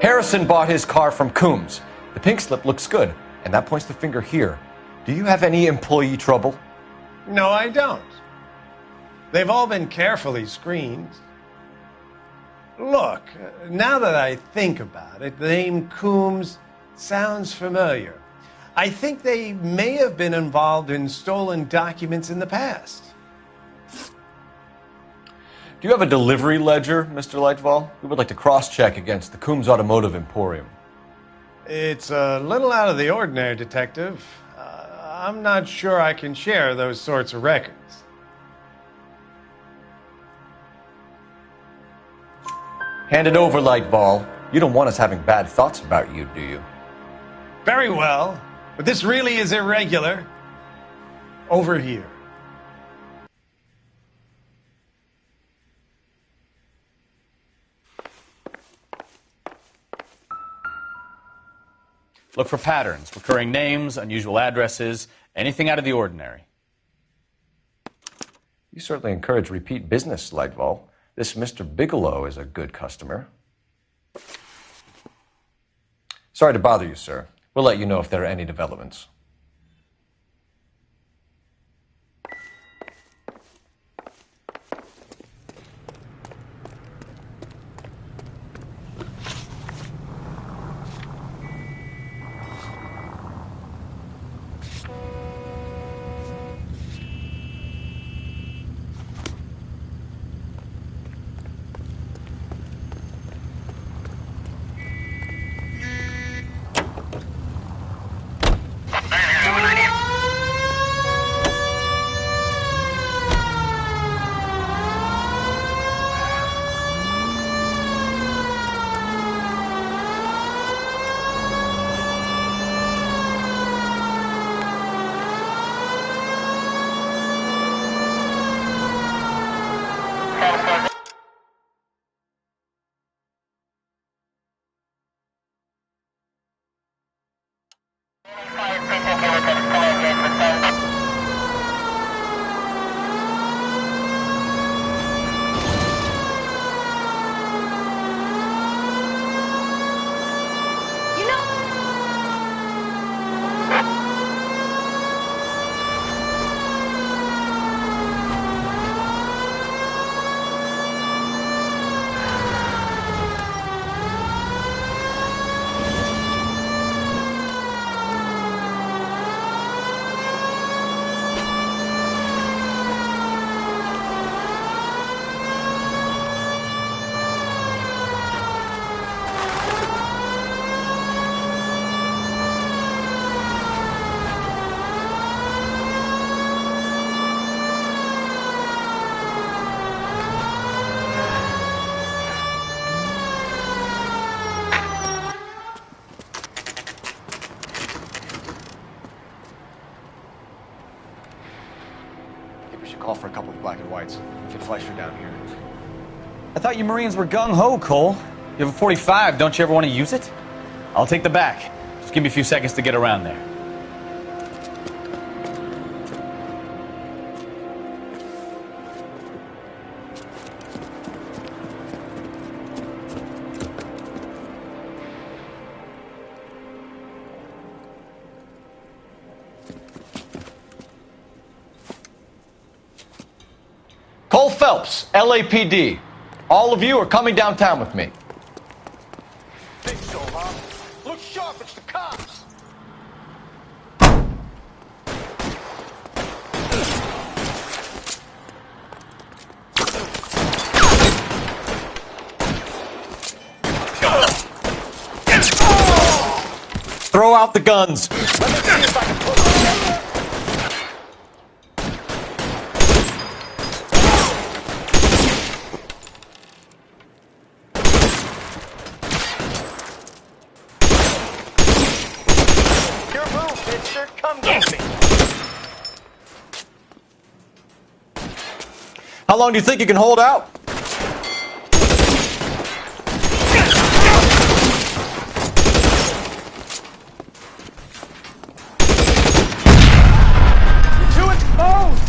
Harrison bought his car from Coombs. The pink slip looks good, and that points the finger here. Do you have any employee trouble? No, I don't. They've all been carefully screened. Look, now that I think about it, the name Coombs sounds familiar. I think they may have been involved in stolen documents in the past. Do you have a delivery ledger, Mr. Lightfall? We would like to cross-check against the Coombs Automotive Emporium. It's a little out of the ordinary, Detective. I'm not sure I can share those sorts of records. Hand it over, Lightfall. You don't want us having bad thoughts about you, do you? Very well, but this really is irregular. Over here. Look for patterns, recurring names, unusual addresses, anything out of the ordinary. You certainly encourage repeat business, Lightfall. This Mr. Bigelow is a good customer. Sorry to bother you, sir. We'll let you know if there are any developments. call for a couple of black and whites. Get Fleischer down here. I thought you Marines were gung-ho, Cole. You have a 45. Don't you ever want to use it? I'll take the back. Just give me a few seconds to get around there. Cole Phelps, LAPD. All of you are coming downtown with me. Think so, huh? Look sharp, it's the cops. Throw out the guns. Come get me. How long do you think you can hold out? Too exposed.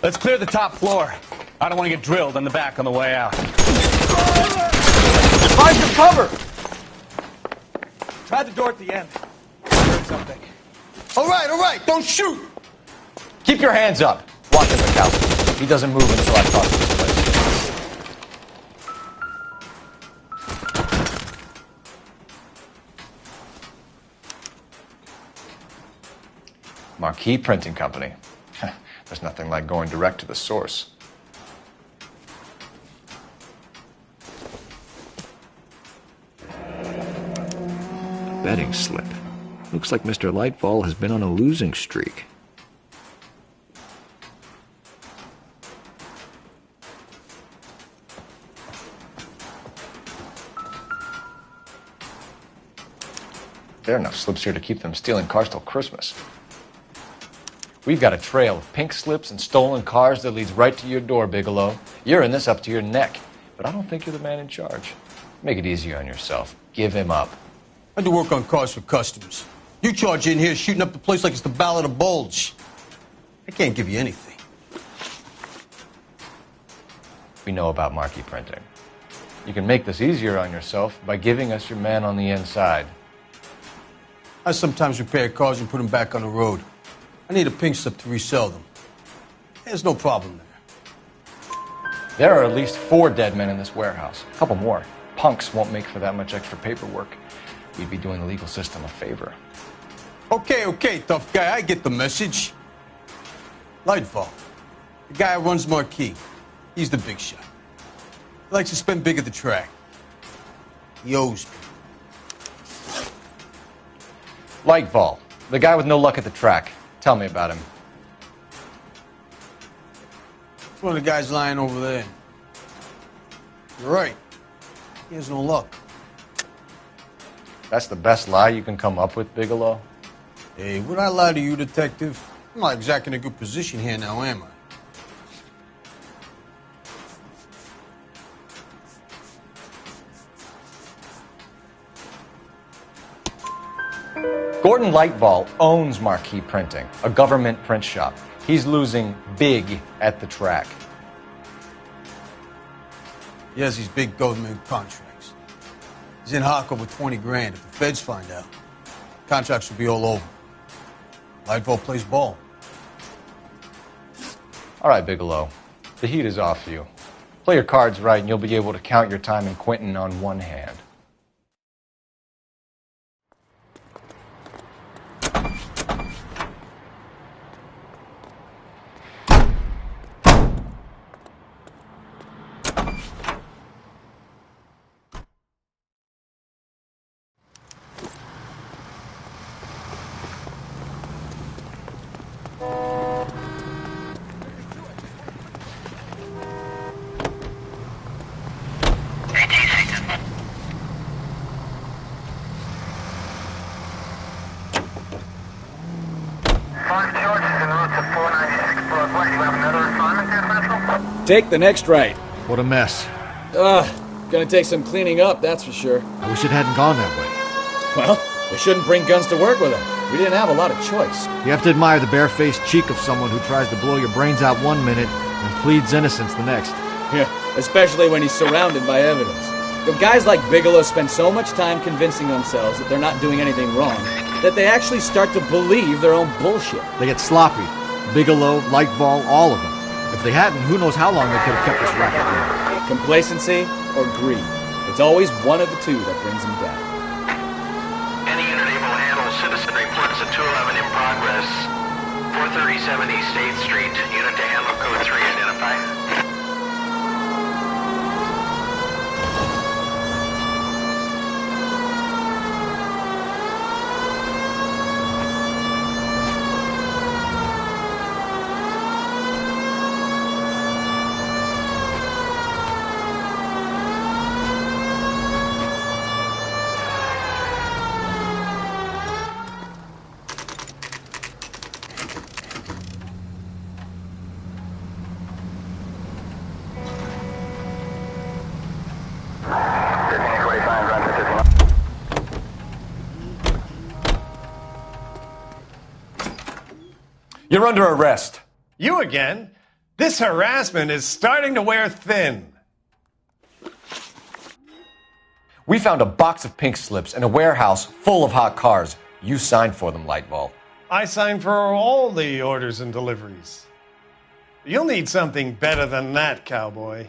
Let's clear the top floor. I don't want to get drilled in the back on the way out. Find your cover! Try the door at the end. I heard something. All right, don't shoot! Keep your hands up. Watch him, Mikowski. He doesn't move until I cross this place. Marquee Printing Company. There's nothing like going direct to the source. Betting slip. Looks like Mr. Lightfall has been on a losing streak. There are enough slips here to keep them stealing cars till Christmas. We've got a trail of pink slips and stolen cars that leads right to your door, Bigelow. You're in this up to your neck, but I don't think you're the man in charge. Make it easier on yourself. Give him up. I do work on cars for customers. You charge in here shooting up the place like it's the Ballad of Bulge. I can't give you anything. We know about marquee printing. You can make this easier on yourself by giving us your man on the inside. I sometimes repair cars and put them back on the road. I need a pink slip to resell them. There's no problem there. There are at least 4 dead men in this warehouse. A couple more. Punks won't make for that much extra paperwork. We'd be doing the legal system a favor. Okay, tough guy, I get the message. Lightfall, the guy who runs Marquee. He's the big shot. He likes to spend big at the track. He owes me. Lightfall, the guy with no luck at the track. Tell me about him. It's one of the guys lying over there. You're right. He has no luck. That's the best lie you can come up with, Bigelow? Hey, would I lie to you, detective? I'm not exactly in a good position here now, am I? Gordon Lightfall owns Marquee Printing, a government print shop. He's losing big at the track. He has these big government contracts. He's in hock over 20 grand. If the feds find out, contracts will be all over. Lightfall plays ball. All right, Bigelow. The heat is off you. Play your cards right and you'll be able to count your time in Quentin on one hand. Take the next right. What a mess. Gonna take some cleaning up, that's for sure. I wish it hadn't gone that way. Well, we shouldn't bring guns to work with them. We didn't have a lot of choice. You have to admire the barefaced cheek of someone who tries to blow your brains out one minute and pleads innocence the next. Yeah, especially when he's surrounded by evidence. But guys like Bigelow spend so much time convincing themselves that they're not doing anything wrong that they actually start to believe their own bullshit. They get sloppy. Bigelow, Lightball, all of them. If they hadn't, who knows how long they could have kept this racket going. Complacency or greed. It's always one of the two that brings them down. Any unit able to handle citizen reports at 211 in progress. 437 East 8th Street. Unit to handle code 3 identify. You're under arrest. You again? This harassment is starting to wear thin. We found a box of pink slips in a warehouse full of hot cars. You signed for them, Lightball. I signed for all the orders and deliveries. You'll need something better than that, cowboy.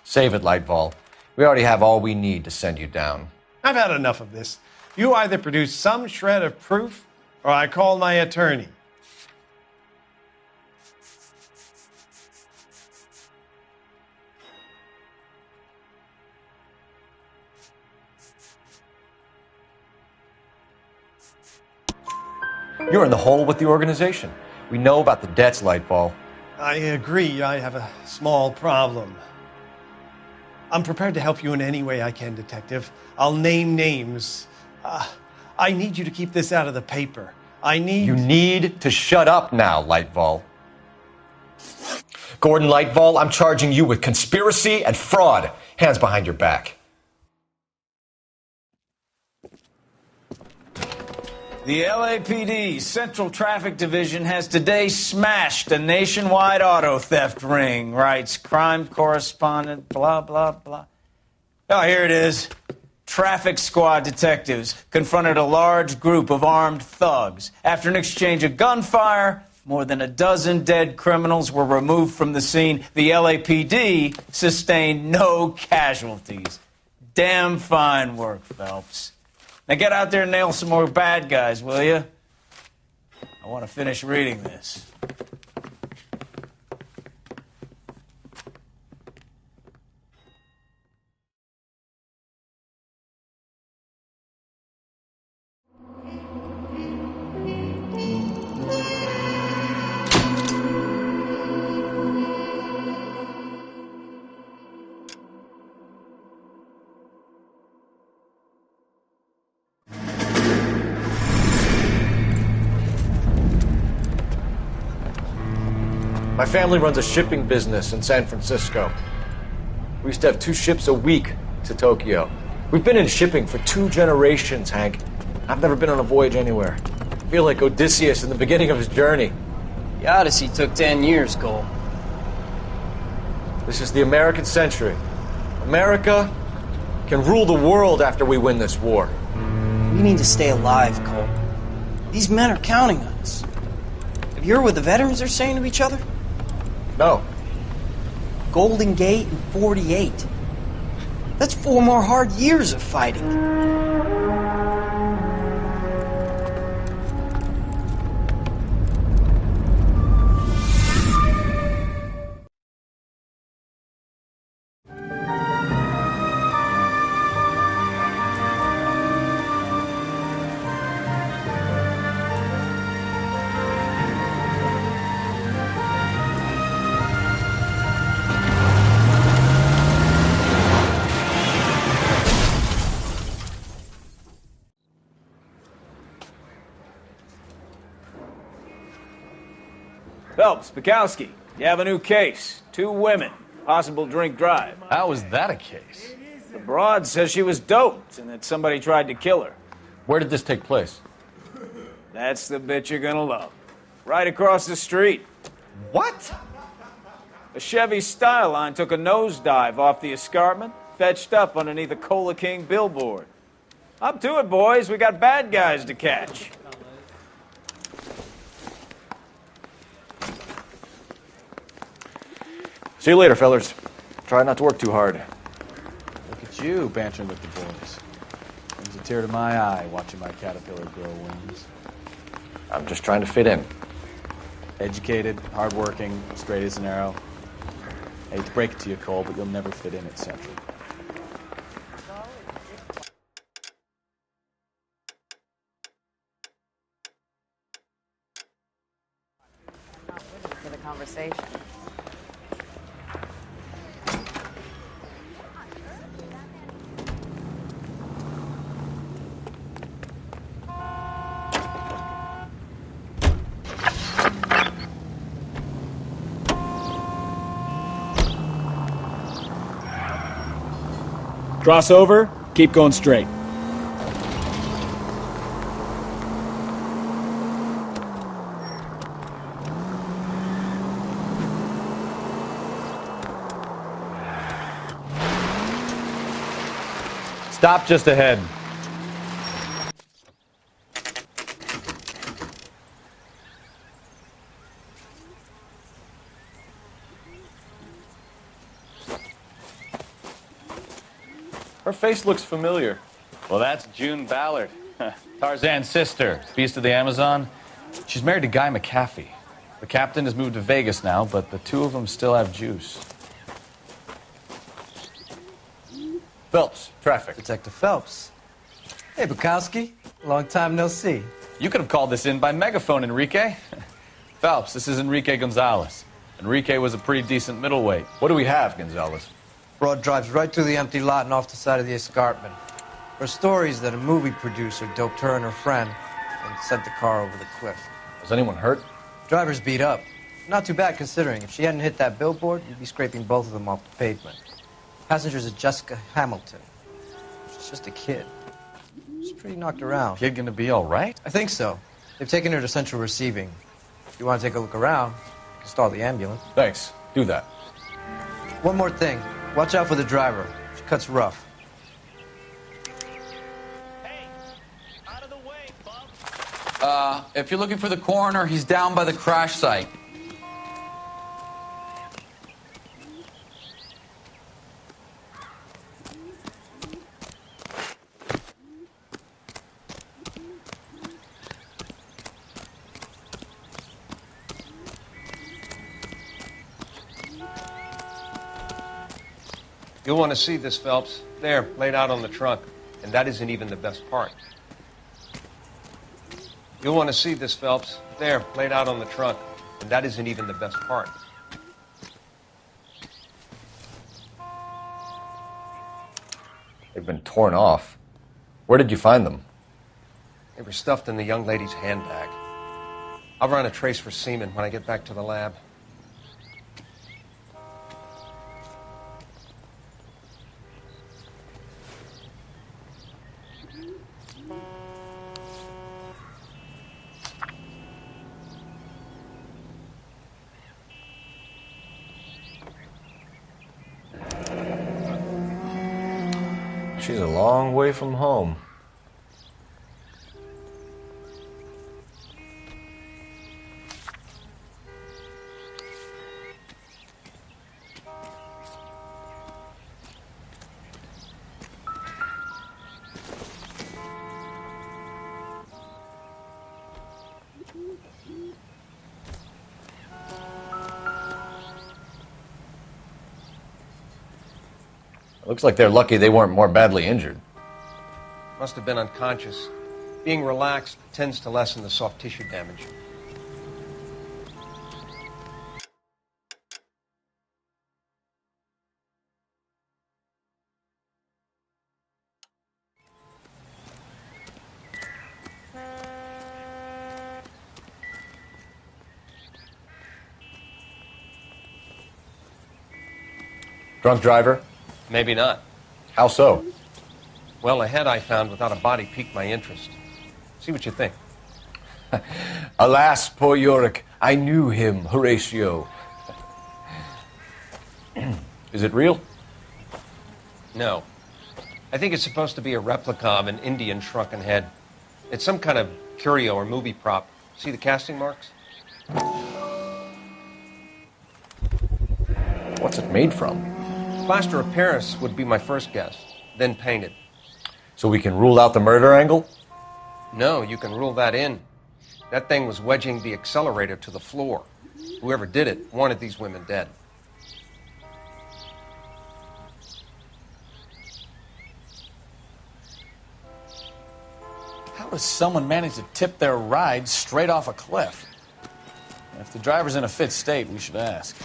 Save it, Lightball. We already have all we need to send you down. I've had enough of this. You either produce some shred of proof, or I call my attorney. You're in the hole with the organization. We know about the debts, Lightball. I agree, I have a small problem. I'm prepared to help you in any way I can, Detective. I'll name names. I need you to keep this out of the paper. You need to shut up now, Lightball. Gordon Lightball, I'm charging you with conspiracy and fraud. Hands behind your back. The LAPD Central Traffic Division has today smashed a nationwide auto theft ring, writes crime correspondent, blah, blah, blah. Oh, here it is. Traffic squad detectives confronted a large group of armed thugs. After an exchange of gunfire, more than a dozen dead criminals were removed from the scene. The LAPD sustained no casualties. Damn fine work, Phelps. Now get out there and nail some more bad guys, will you? I want to finish reading this. My family runs a shipping business in San Francisco. We used to have 2 ships a week to Tokyo. We've been in shipping for 2 generations, Hank. I've never been on a voyage anywhere. I feel like Odysseus in the beginning of his journey. The Odyssey took 10 years, Cole. This is the American century. America can rule the world after we win this war. We need to stay alive, Cole. These men are counting on us. Have you heard what the veterans are saying to each other? No. Golden Gate and 48. That's 4 more hard years of fighting. Phelps, Bukowski, you have a new case. 2 women, possible drink drive. How is that a case? The broad says she was doped and that somebody tried to kill her. Where did this take place? That's the bit you're gonna love. Right across the street. What? A Chevy Styline took a nosedive off the escarpment, fetched up underneath a Cola King billboard. Up to it, boys. We got bad guys to catch. See you later, fellers. Try not to work too hard. Look at you bantering with the boys. Brings a tear to my eye watching my caterpillar grow wings. I'm just trying to fit in. Educated, hardworking, straight as an arrow. I hate to break it to you, Cole, but you'll never fit in at Central. For the conversation. Cross over, keep going straight. Stop just ahead. Her face looks familiar. Well, that's June Ballard, Tarzan's sister, beast of the Amazon. She's married to Guy McAfee. The captain has moved to Vegas now, but the 2 of them still have juice. Phelps, traffic. Detective Phelps. Hey, Bukowski. Long time no see. You could have called this in by megaphone, Enrique. Phelps, this is Enrique Gonzalez. Enrique was a pretty decent middleweight. What do we have, Gonzalez? Broad drives right through the empty lot and off the side of the escarpment. Her stories that a movie producer doped her and her friend and sent the car over the cliff. Was anyone hurt? Driver's beat up. Not too bad considering. If she hadn't hit that billboard, you'd be scraping both of them off the pavement. Passenger's a Jessica Hamilton. She's just a kid. She's pretty knocked around. Kid gonna be all right? I think so. They've taken her to central receiving. If you want to take a look around, you can stall the ambulance. Thanks. Do that. One more thing. Watch out for the driver. She cuts rough. If you're looking for the coroner, he's down by the crash site. You'll want to see this, Phelps. There, laid out on the trunk. And that isn't even the best part. You'll want to see this, Phelps. There, laid out on the trunk. And that isn't even the best part. They've been torn off. Where did you find them? They were stuffed in the young lady's handbag. I'll run a trace for semen when I get back to the lab. She's a long way from home. Looks like they're lucky they weren't more badly injured. Must have been unconscious. Being relaxed tends to lessen the soft tissue damage. Drunk driver? Maybe not. How so? Well, a head I found without a body piqued my interest. See what you think. Alas, poor Yorick. I knew him, Horatio. Is it real? No. I think it's supposed to be a replica of an Indian shrunken head. It's some kind of curio or movie prop. See the casting marks? What's it made from? Plaster of Paris would be my first guess, then painted. So we can rule out the murder angle? No, you can rule that in. That thing was wedging the accelerator to the floor. Whoever did it wanted these women dead. How does someone manage to tip their ride straight off a cliff? If the driver's in a fit state, we should ask.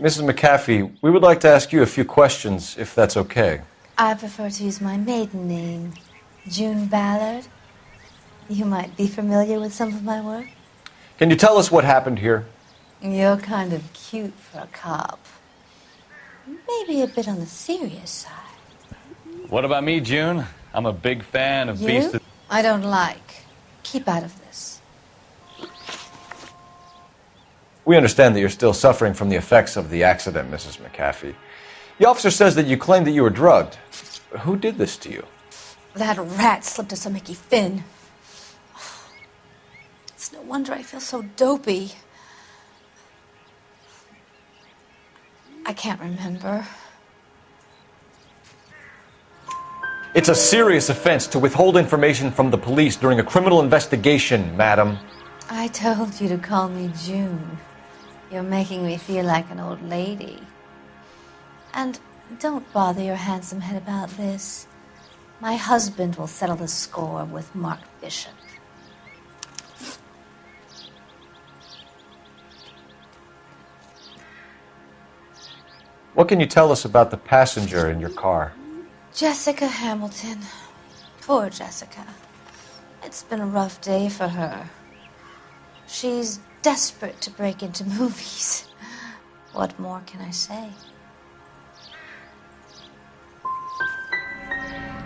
Mrs. McAfee, we would like to ask you a few questions, if that's okay. I prefer to use my maiden name, June Ballard. You might be familiar with some of my work. Can you tell us what happened here? You're kind of cute for a cop. Maybe a bit on the serious side. What about me, June? I'm a big fan of Beast You? of... I don't like. Keep out of this. We understand that you're still suffering from the effects of the accident, Mrs. McAfee. The officer says that you claimed that you were drugged. Who did this to you? That rat slipped us a Mickey Finn. It's no wonder I feel so dopey. I can't remember. It's a serious offense to withhold information from the police during a criminal investigation, madam. I told you to call me June. You're making me feel like an old lady. And don't bother your handsome head about this. My husband will settle the score with Mark Bishop. What can you tell us about the passenger in your car? Jessica Hamilton. Poor Jessica. It's been a rough day for her. She's desperate to break into movies. What more can I say?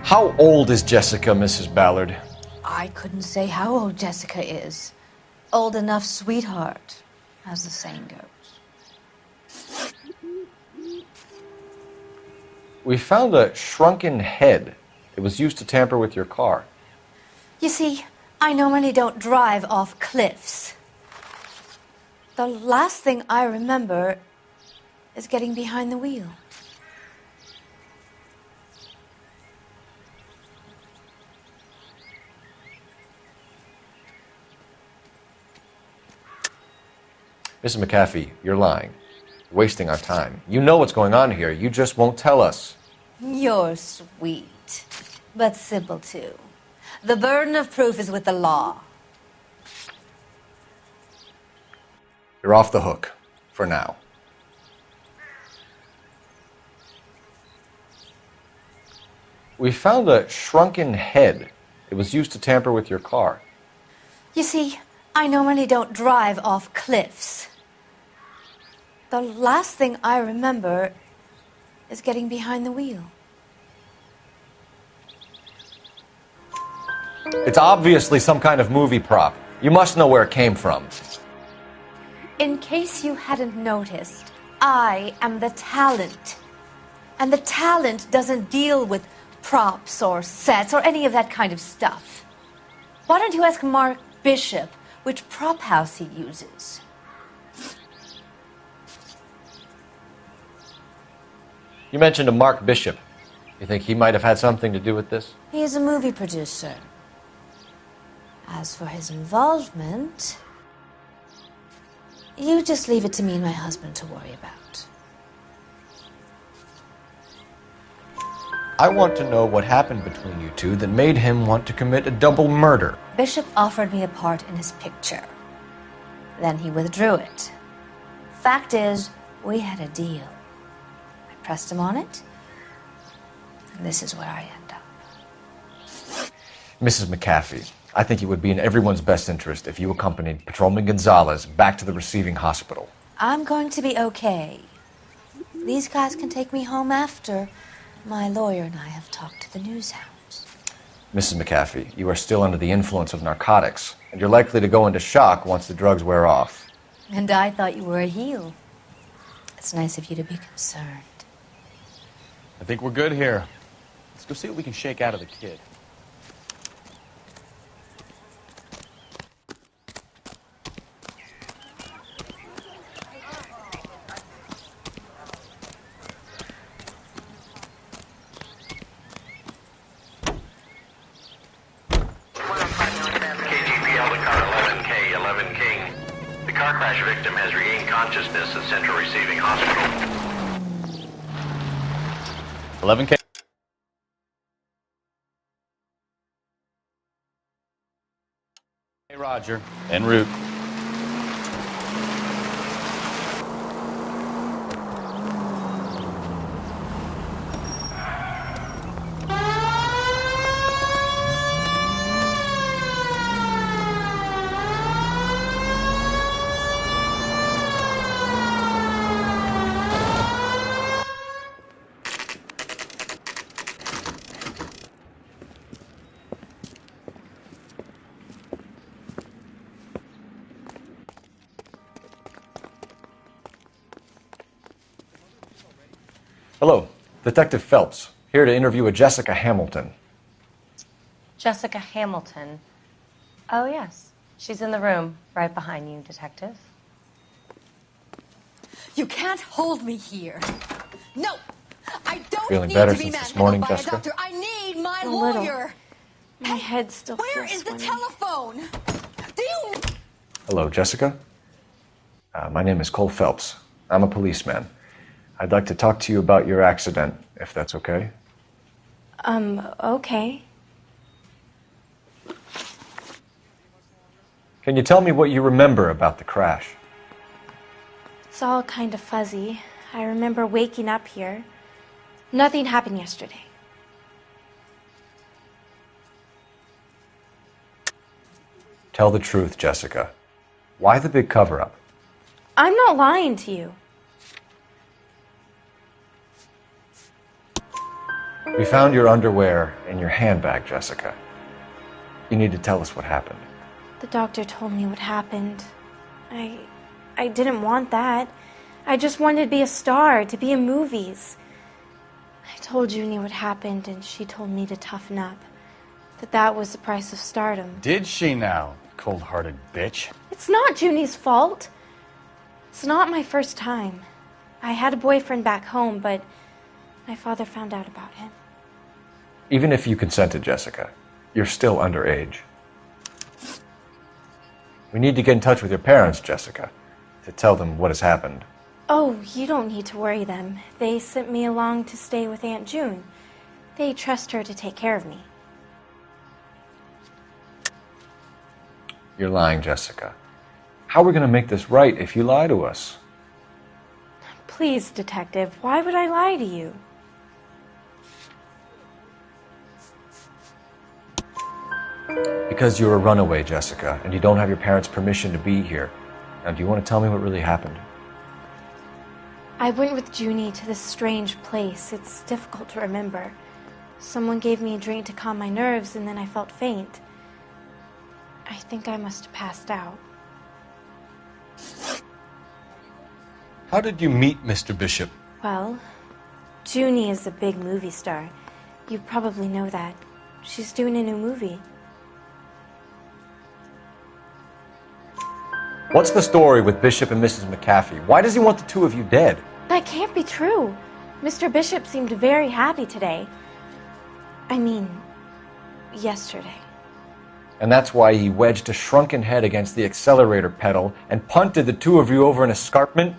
How old is Jessica, Mrs. Ballard? I couldn't say how old Jessica is. Old enough, sweetheart, as the saying goes. We found a shrunken head. It was used to tamper with your car. You see, I normally don't drive off cliffs. The last thing I remember is getting behind the wheel. Mrs. McAfee, you're lying. You're wasting our time. You know what's going on here. You just won't tell us. You're sweet, but simple too. The burden of proof is with the law. You're off the hook. For now. We found a shrunken head. It was used to tamper with your car. You see, I normally don't drive off cliffs. The last thing I remember is getting behind the wheel. It's obviously some kind of movie prop. You must know where it came from. In case you hadn't noticed, I am the talent. And the talent doesn't deal with props or sets or any of that kind of stuff. Why don't you ask Mark Bishop which prop house he uses? You mentioned a Mark Bishop. You think he might have had something to do with this? He is a movie producer. As for his involvement, you just leave it to me and my husband to worry about. I want to know what happened between you two that made him want to commit a double murder. Bishop offered me a part in his picture. Then he withdrew it. Fact is, we had a deal. I pressed him on it, and this is where I end up. Mrs. McAfee, I think it would be in everyone's best interest if you accompanied Patrolman Gonzalez back to the receiving hospital. I'm going to be okay. These guys can take me home after. My lawyer and I have talked to the news hounds. Mrs. McAfee, you are still under the influence of narcotics, and you're likely to go into shock once the drugs wear off. And I thought you were a heel. It's nice of you to be concerned. I think we're good here. Let's go see what we can shake out of the kid. KGPL to car 11K, 11 King. The car crash victim has regained consciousness at Central Receiving Hospital. 11K. Hey, Roger. En route. Hello, Detective Phelps, here to interview a Jessica Hamilton. Jessica Hamilton. Oh, yes. She's in the room right behind you, Detective. You can't hold me here. No, I don't Feeling need better to be since this manhandled morning, by Jessica? a doctor. I need my A little. lawyer. My head still Where feels is the funny. telephone? Do you? Hello, Jessica. My name is Cole Phelps. I'm a policeman. I'd like to talk to you about your accident, if that's okay. Okay. Can you tell me what you remember about the crash? It's all kind of fuzzy. I remember waking up here. Nothing happened yesterday. Tell the truth, Jessica. Why the big cover-up? I'm not lying to you. We found your underwear in your handbag, Jessica. You need to tell us what happened. The doctor told me what happened. I didn't want that. I just wanted to be a star, to be in movies. I told Junie what happened, and she told me to toughen up. That was the price of stardom. Did she now, cold-hearted bitch? It's not Junie's fault. It's not my first time. I had a boyfriend back home, but my father found out about him. Even if you consented, Jessica, you're still underage. We need to get in touch with your parents, Jessica, to tell them what has happened. Oh, you don't need to worry them. They sent me along to stay with Aunt June. They trust her to take care of me. You're lying, Jessica. How are we going to make this right if you lie to us? Please, Detective, why would I lie to you? Because you're a runaway, Jessica, and you don't have your parents' permission to be here. Now, do you want to tell me what really happened? I went with Junie to this strange place. It's difficult to remember. Someone gave me a drink to calm my nerves, and then I felt faint. I think I must have passed out. How did you meet Mr. Bishop? Well, Junie is a big movie star. You probably know that. She's doing a new movie. What's the story with Bishop and Mrs. McAfee? Why does he want the two of you dead? That can't be true. Mr. Bishop seemed very happy today. I mean, yesterday. And that's why he wedged a shrunken head against the accelerator pedal and punted the two of you over an escarpment?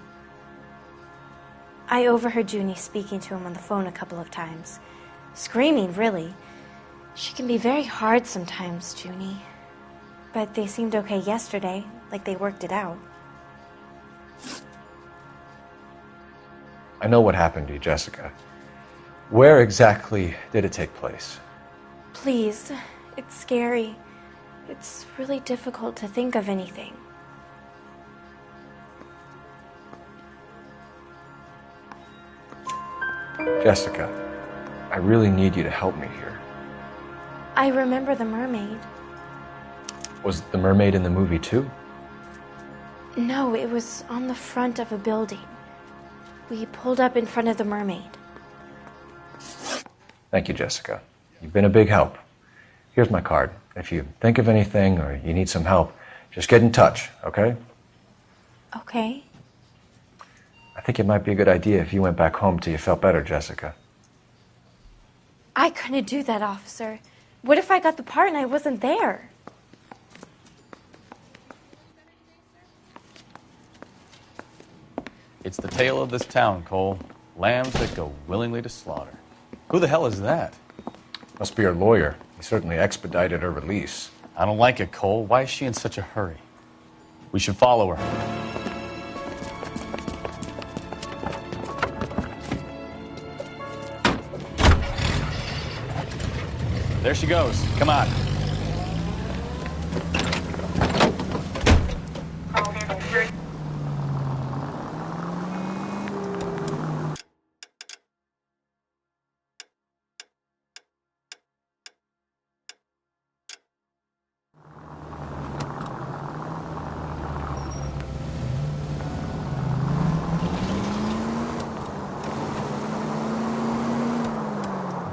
I overheard Junie speaking to him on the phone a couple of times. Screaming, really. She can be very hard sometimes, Junie. But they seemed okay yesterday, like they worked it out. I know what happened to you, Jessica. Where exactly did it take place? Please, it's scary. It's really difficult to think of anything. Jessica, I really need you to help me here. I remember the mermaid. Was the mermaid in the movie too? No, it was on the front of a building. We pulled up in front of the mermaid. Thank you, Jessica. You've been a big help. Here's my card. If you think of anything or you need some help, just get in touch, okay? Okay. I think it might be a good idea if you went back home till you felt better, Jessica. I couldn't do that, officer. What if I got the part and I wasn't there? It's the tale of this town, Cole. Lambs that go willingly to slaughter. Who the hell is that? Must be her lawyer. He certainly expedited her release. I don't like it, Cole. Why is she in such a hurry? We should follow her. There she goes. Come on.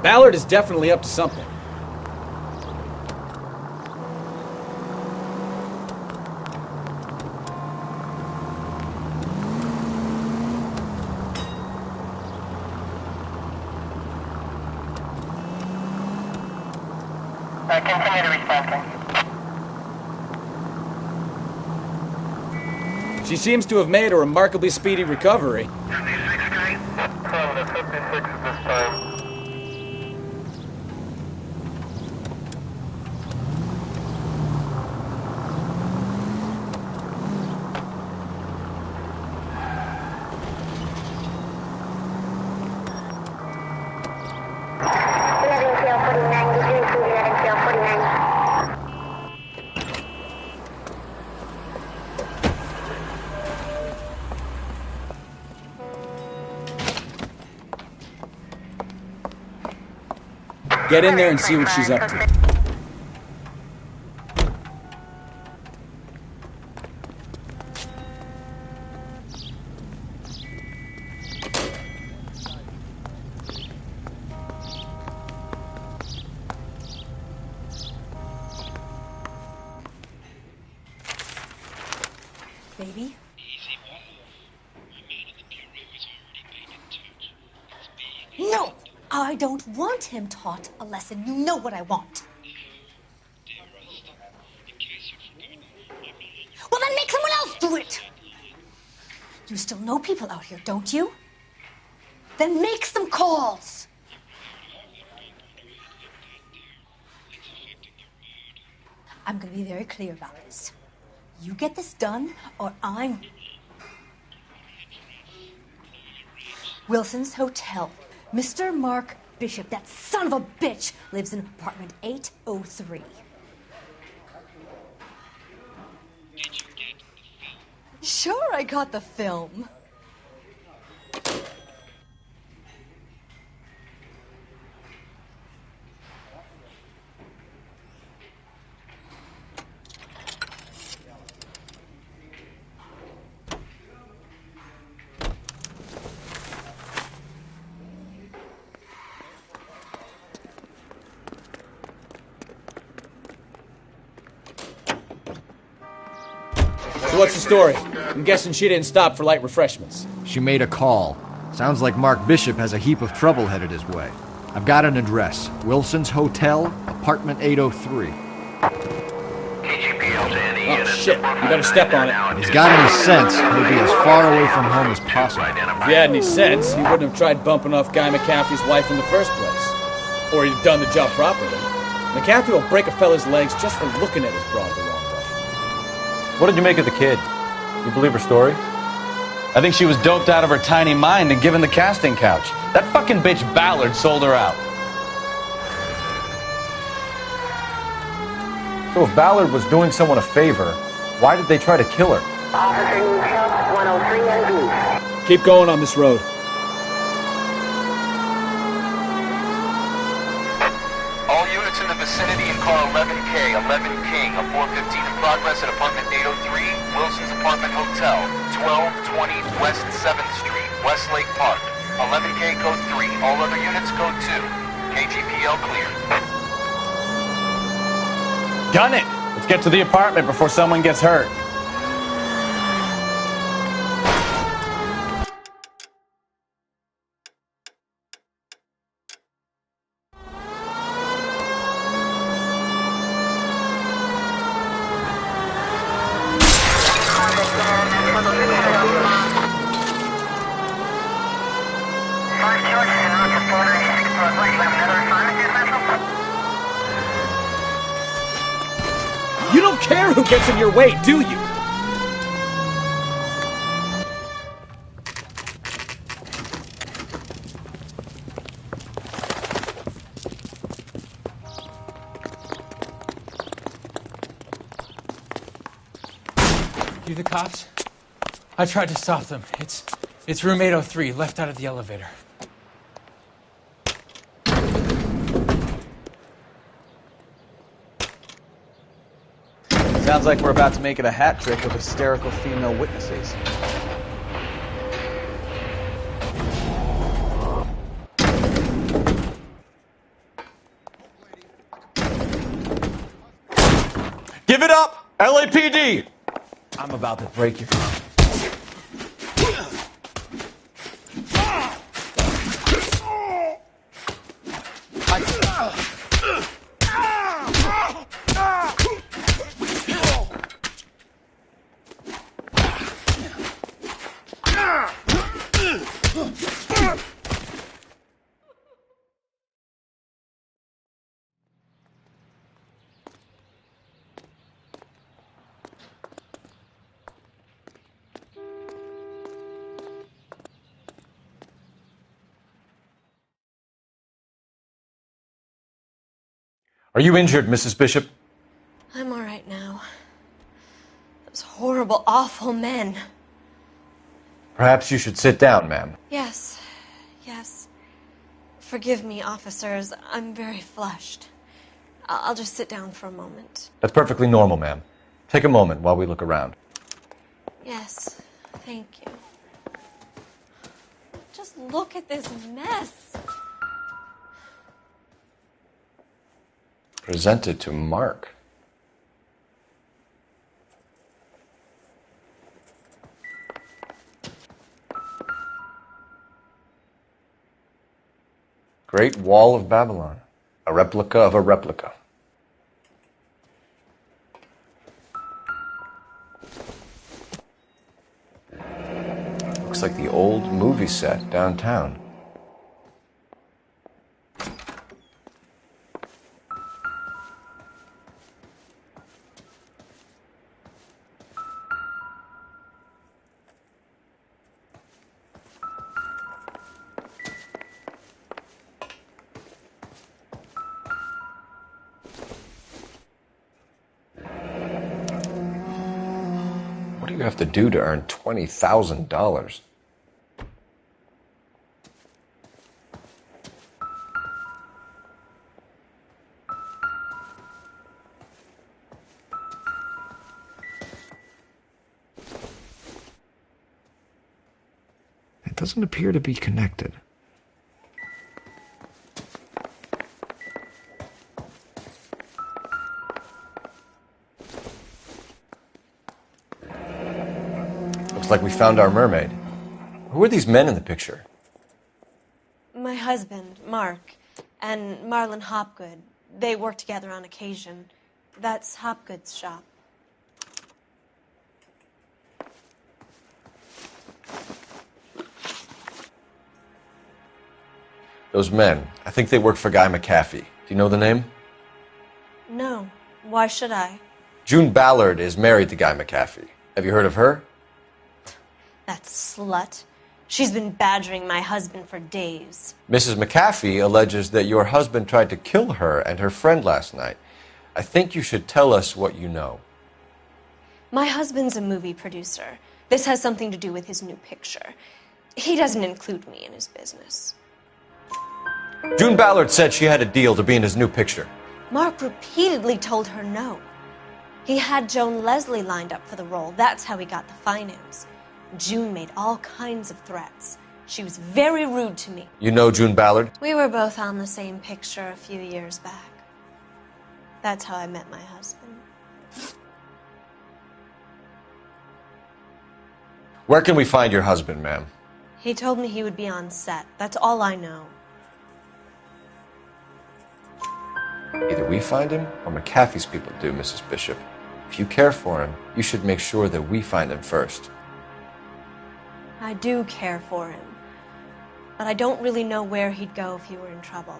Ballard is definitely up to something. Continue to respond. She seems to have made a remarkably speedy recovery. Get in there and see what she's up to. Baby? No! I don't want him taught a lesson. You know what I want. Well, then make someone else do it! You still know people out here, don't you? Then make some calls! I'm gonna be very clear about this. You get this done, or I'm... Wilson's Hotel. Mr. Mark Bishop, that son of a bitch, lives in apartment 803. Sure, I got the film. So what's the story? I'm guessing she didn't stop for light refreshments. She made a call. Sounds like Mark Bishop has a heap of trouble headed his way. I've got an address. Wilson's Hotel, apartment 803. Shit, you better step on it. If he's got any sense, he'll be as far away from home as possible. If he had any sense, he wouldn't have tried bumping off Guy McCaffrey's wife in the first place. Or he'd have done the job properly. McCaffrey will break a fella's legs just for looking at his broad the wrong way. What did you make of the kid? You believe her story? I think she was doped out of her tiny mind and given the casting couch. That fucking bitch Ballard sold her out. So if Ballard was doing someone a favor, why did they try to kill her? Officer needs help, 103 NB. Keep going on this road. All units in the vicinity in car 11K, 11 King, a 415 in progress at apartment 803, Wilson's Apartment Hotel, 1220 West 7th Street, Westlake Park. 11K code 3, all other units code 2. KGPL clear. Gun it! Let's get to the apartment before someone gets hurt. You don't care who gets in your way, do you? You the cops? I tried to stop them. It's room 803, left out of the elevator. Sounds like we're about to make it a hat trick with hysterical female witnesses. Give it up, LAPD! I'm about to break your... Are you injured, Mrs. Bishop? I'm all right now. Those horrible, awful men. Perhaps you should sit down, ma'am. Yes, yes. Forgive me, officers. I'm very flushed. I'll just sit down for a moment. That's perfectly normal, ma'am. Take a moment while we look around. Yes, thank you. Just look at this mess. Presented to Mark. Great Wall of Babylon. A replica of a replica. Looks like the old movie set downtown. What do you have to do to earn $20,000? It doesn't appear to be connected. Looks like we found our mermaid. Who are these men in the picture? My husband, Mark, and Marlon Hopgood. They work together on occasion. That's Hopgood's shop. Those men, I think they work for Guy McAfee. Do you know the name? No. Why should I? June Ballard is married to Guy McAfee. Have you heard of her? That slut. She's been badgering my husband for days. Mrs. McAfee alleges that your husband tried to kill her and her friend last night. I think you should tell us what you know. My husband's a movie producer. This has something to do with his new picture. He doesn't include me in his business. June Ballard said she had a deal to be in his new picture. Mark repeatedly told her no. He had Joan Leslie lined up for the role. That's how he got the finance. June made all kinds of threats. She was very rude to me. You know June Ballard? We were both on the same picture a few years back. That's how I met my husband. Where can we find your husband, ma'am? He told me he would be on set. That's all I know. Either we find him or McAfee's people do, Mrs. Bishop. If you care for him, you should make sure that we find him first. I do care for him. But I don't really know where he'd go if he were in trouble.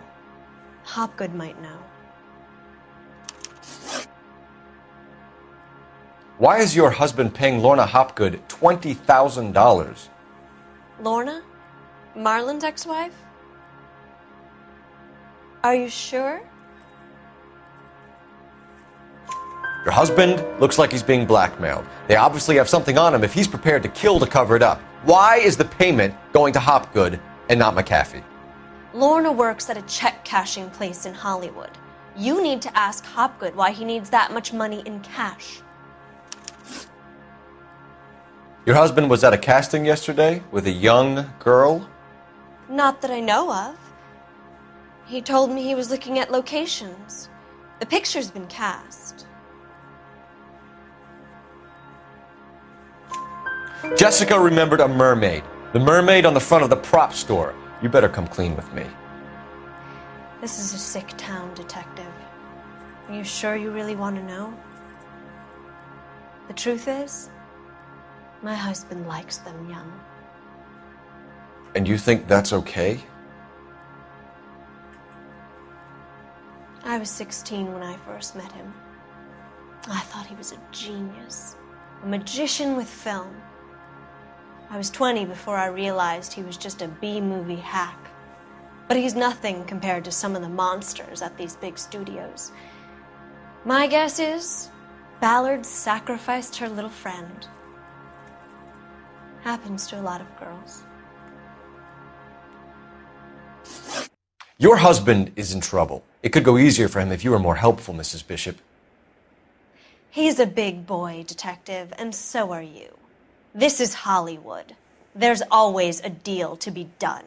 Hopgood might know. Why is your husband paying Lorna Hopgood $20,000? Lorna? Marlon's ex-wife? Are you sure? Your husband looks like he's being blackmailed. They obviously have something on him if he's prepared to kill to cover it up. Why is the payment going to Hopgood and not McAfee? Lorna works at a check-cashing place in Hollywood. You need to ask Hopgood why he needs that much money in cash. Your husband was at a casting yesterday with a young girl? Not that I know of. He told me he was looking at locations. The picture's been cast. Jessica remembered a mermaid. The mermaid on the front of the prop store. You better come clean with me. This is a sick town, Detective. Are you sure you really want to know? The truth is, my husband likes them young. And you think that's okay? I was 16 when I first met him. I thought he was a genius, a magician with film. I was 20 before I realized he was just a B-movie hack. But he's nothing compared to some of the monsters at these big studios. My guess is Ballard sacrificed her little friend. Happens to a lot of girls. Your husband is in trouble. It could go easier for him if you were more helpful, Mrs. Bishop. He's a big boy, Detective, and so are you. This is Hollywood. There's always a deal to be done.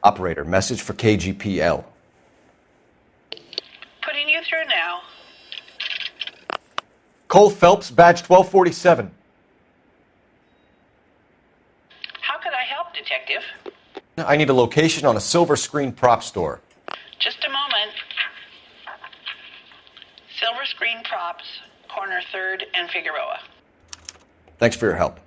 Operator, message for KGPL. Putting you through now. Cole Phelps, badge 1247. How can I help, Detective? I need a location on a silver screen prop store. Just a moment. Silver Screen Props, corner 3rd and Figueroa. Thanks for your help.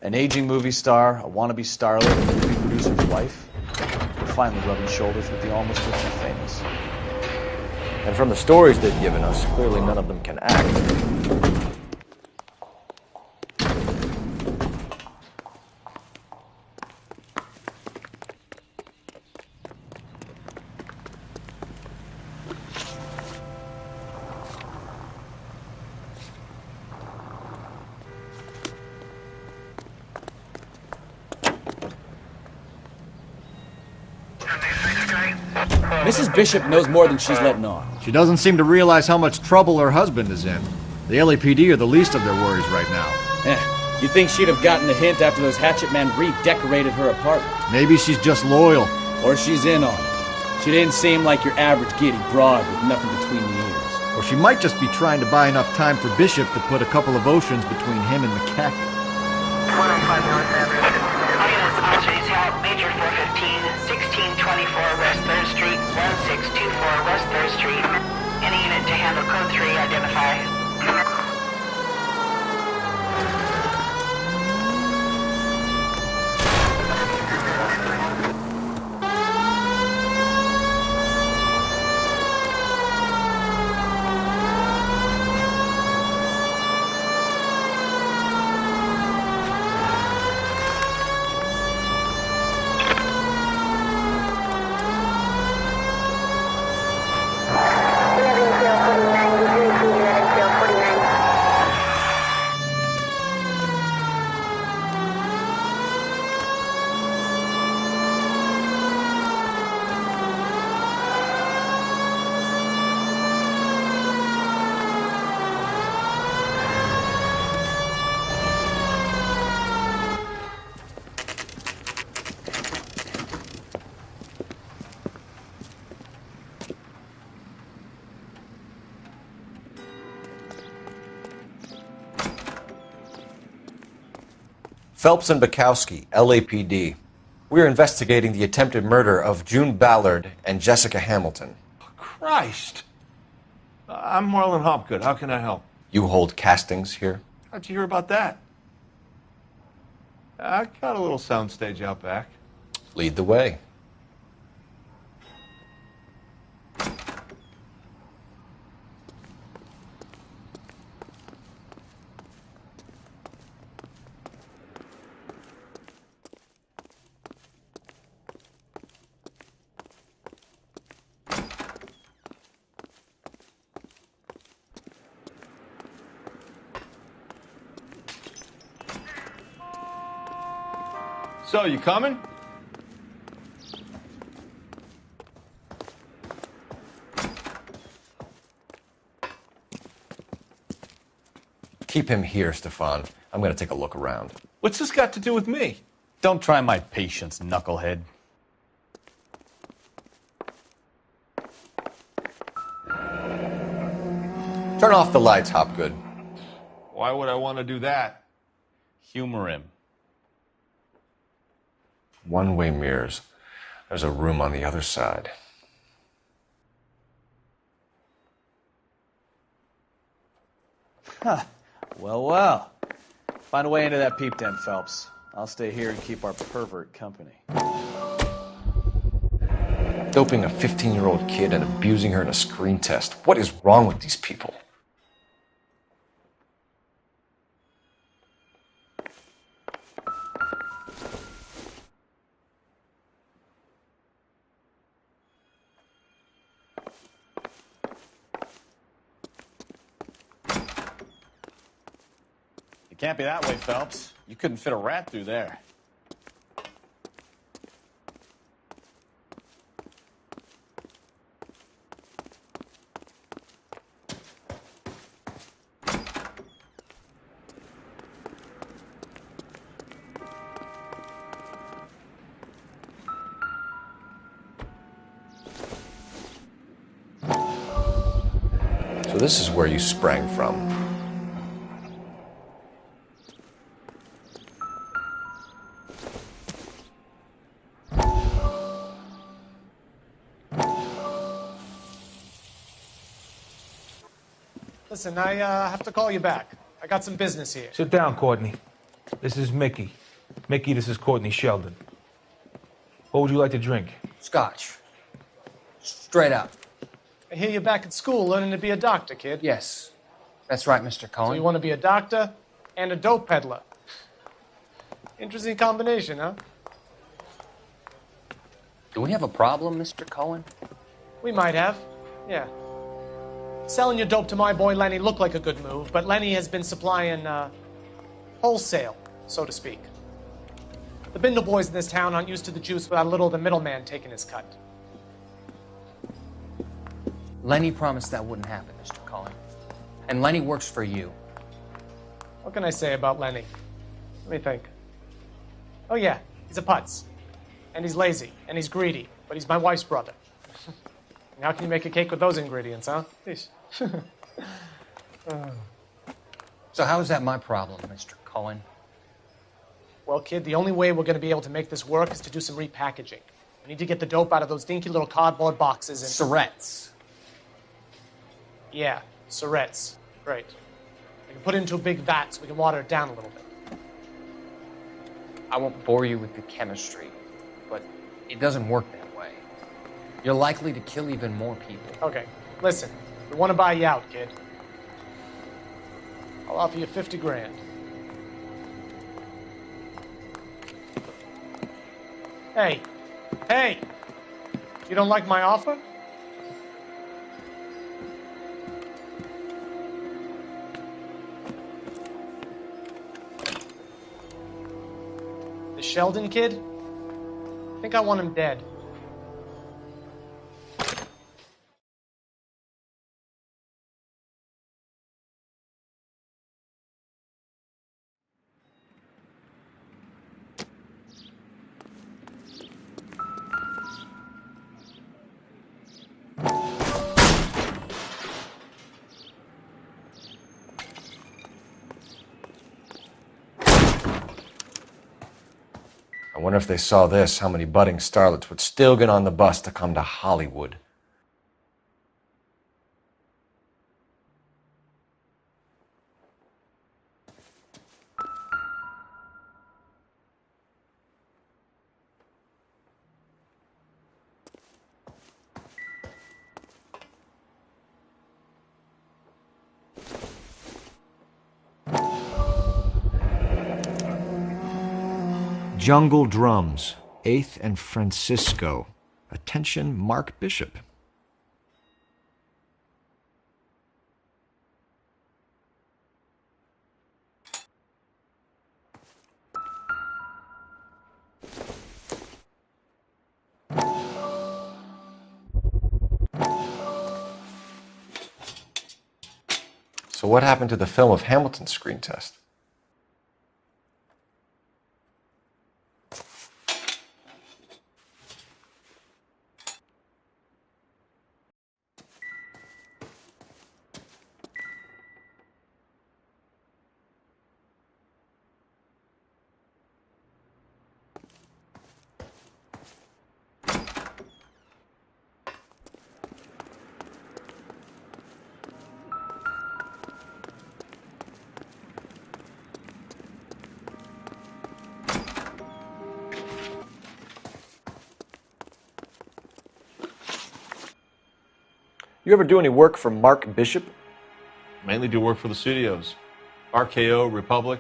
An aging movie star, a wannabe starlet, and a movie producer's wife. We're finally rubbing shoulders with the almost rich and famous. And from the stories they've given us, clearly none of them can act. Mrs. Bishop knows more than she's letting on. She doesn't seem to realize how much trouble her husband is in. The LAPD are the least of their worries right now. You think she'd have gotten the hint after those hatchet men redecorated her apartment? Maybe she's just loyal. Or she's in on it. She didn't seem like your average giddy broad with nothing between the ears. Or she might just be trying to buy enough time for Bishop to put a couple of oceans between him and McCaffrey. 105 North Avenue. All units, officers help. Major 415, 1624 West 3rd Street, 1624 West 3rd Street. Any unit to handle code 3, identify. Phelps and Bukowski, LAPD. We're investigating the attempted murder of June Ballard and Jessica Hamilton. Christ. I'm Marlon Hopgood. How can I help? You hold castings here? How'd you hear about that? I got a little soundstage out back. Lead the way. So, you coming? Keep him here, Stefan. I'm going to take a look around. What's this got to do with me? Don't try my patience, knucklehead. Turn off the lights, Hopgood. Why would I want to do that? Humor him. One-way mirrors. There's a room on the other side. Huh. Well. Find a way into that peep den, Phelps. I'll stay here and keep our pervert company. Doping a 15-year-old kid and abusing her in a screen test. What is wrong with these people? It can't be that way, Phelps. You couldn't fit a rat through there. So this is where you sprang from. Listen, I have to call you back. I got some business here. Sit down, Courtney. This is Mickey. Mickey, this is Courtney Sheldon. What would you like to drink? Scotch. Straight up. I hear you're back at school learning to be a doctor, kid. Yes. That's right, Mr. Cohen. So you want to be a doctor and a dope peddler. Interesting combination, huh? Do we have a problem, Mr. Cohen? We might have, yeah. Selling your dope to my boy Lenny looked like a good move, but Lenny has been supplying wholesale, so to speak. The Bindle boys in this town aren't used to the juice without a little of the middleman taking his cut. Lenny promised that wouldn't happen, Mr. Cohen. And Lenny works for you. What can I say about Lenny? Let me think. Oh, yeah, he's a putz. And he's lazy. And he's greedy. But he's my wife's brother. And how can you make a cake with those ingredients, huh? So how is that my problem, Mr. Cohen? Well, kid, the only way we're going to be able to make this work is to do some repackaging. We need to get the dope out of those dinky little cardboard boxes and... Syrettes. Yeah, syrettes. Great. We can put it into a big vat so we can water it down a little bit. I won't bore you with the chemistry, but it doesn't work that way. You're likely to kill even more people. Okay, listen. We want to buy you out, kid. I'll offer you 50 grand. Hey, hey! You don't like my offer? The Sheldon kid? I think I want him dead. I wonder if they saw this, how many budding starlets would still get on the bus to come to Hollywood. Jungle Drums, 8th and Francisco. Attention, Mark Bishop. So what happened to the film of Hamilton's screen test? You ever do any work for Mark Bishop? Mainly do work for the studios. RKO, Republic,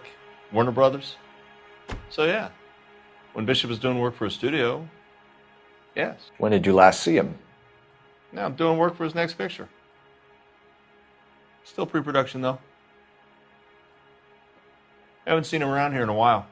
Warner Brothers. So yeah, when Bishop is doing work for a studio, yes. When did you last see him? Now I'm doing work for his next picture. Still pre-production though. Haven't seen him around here in a while.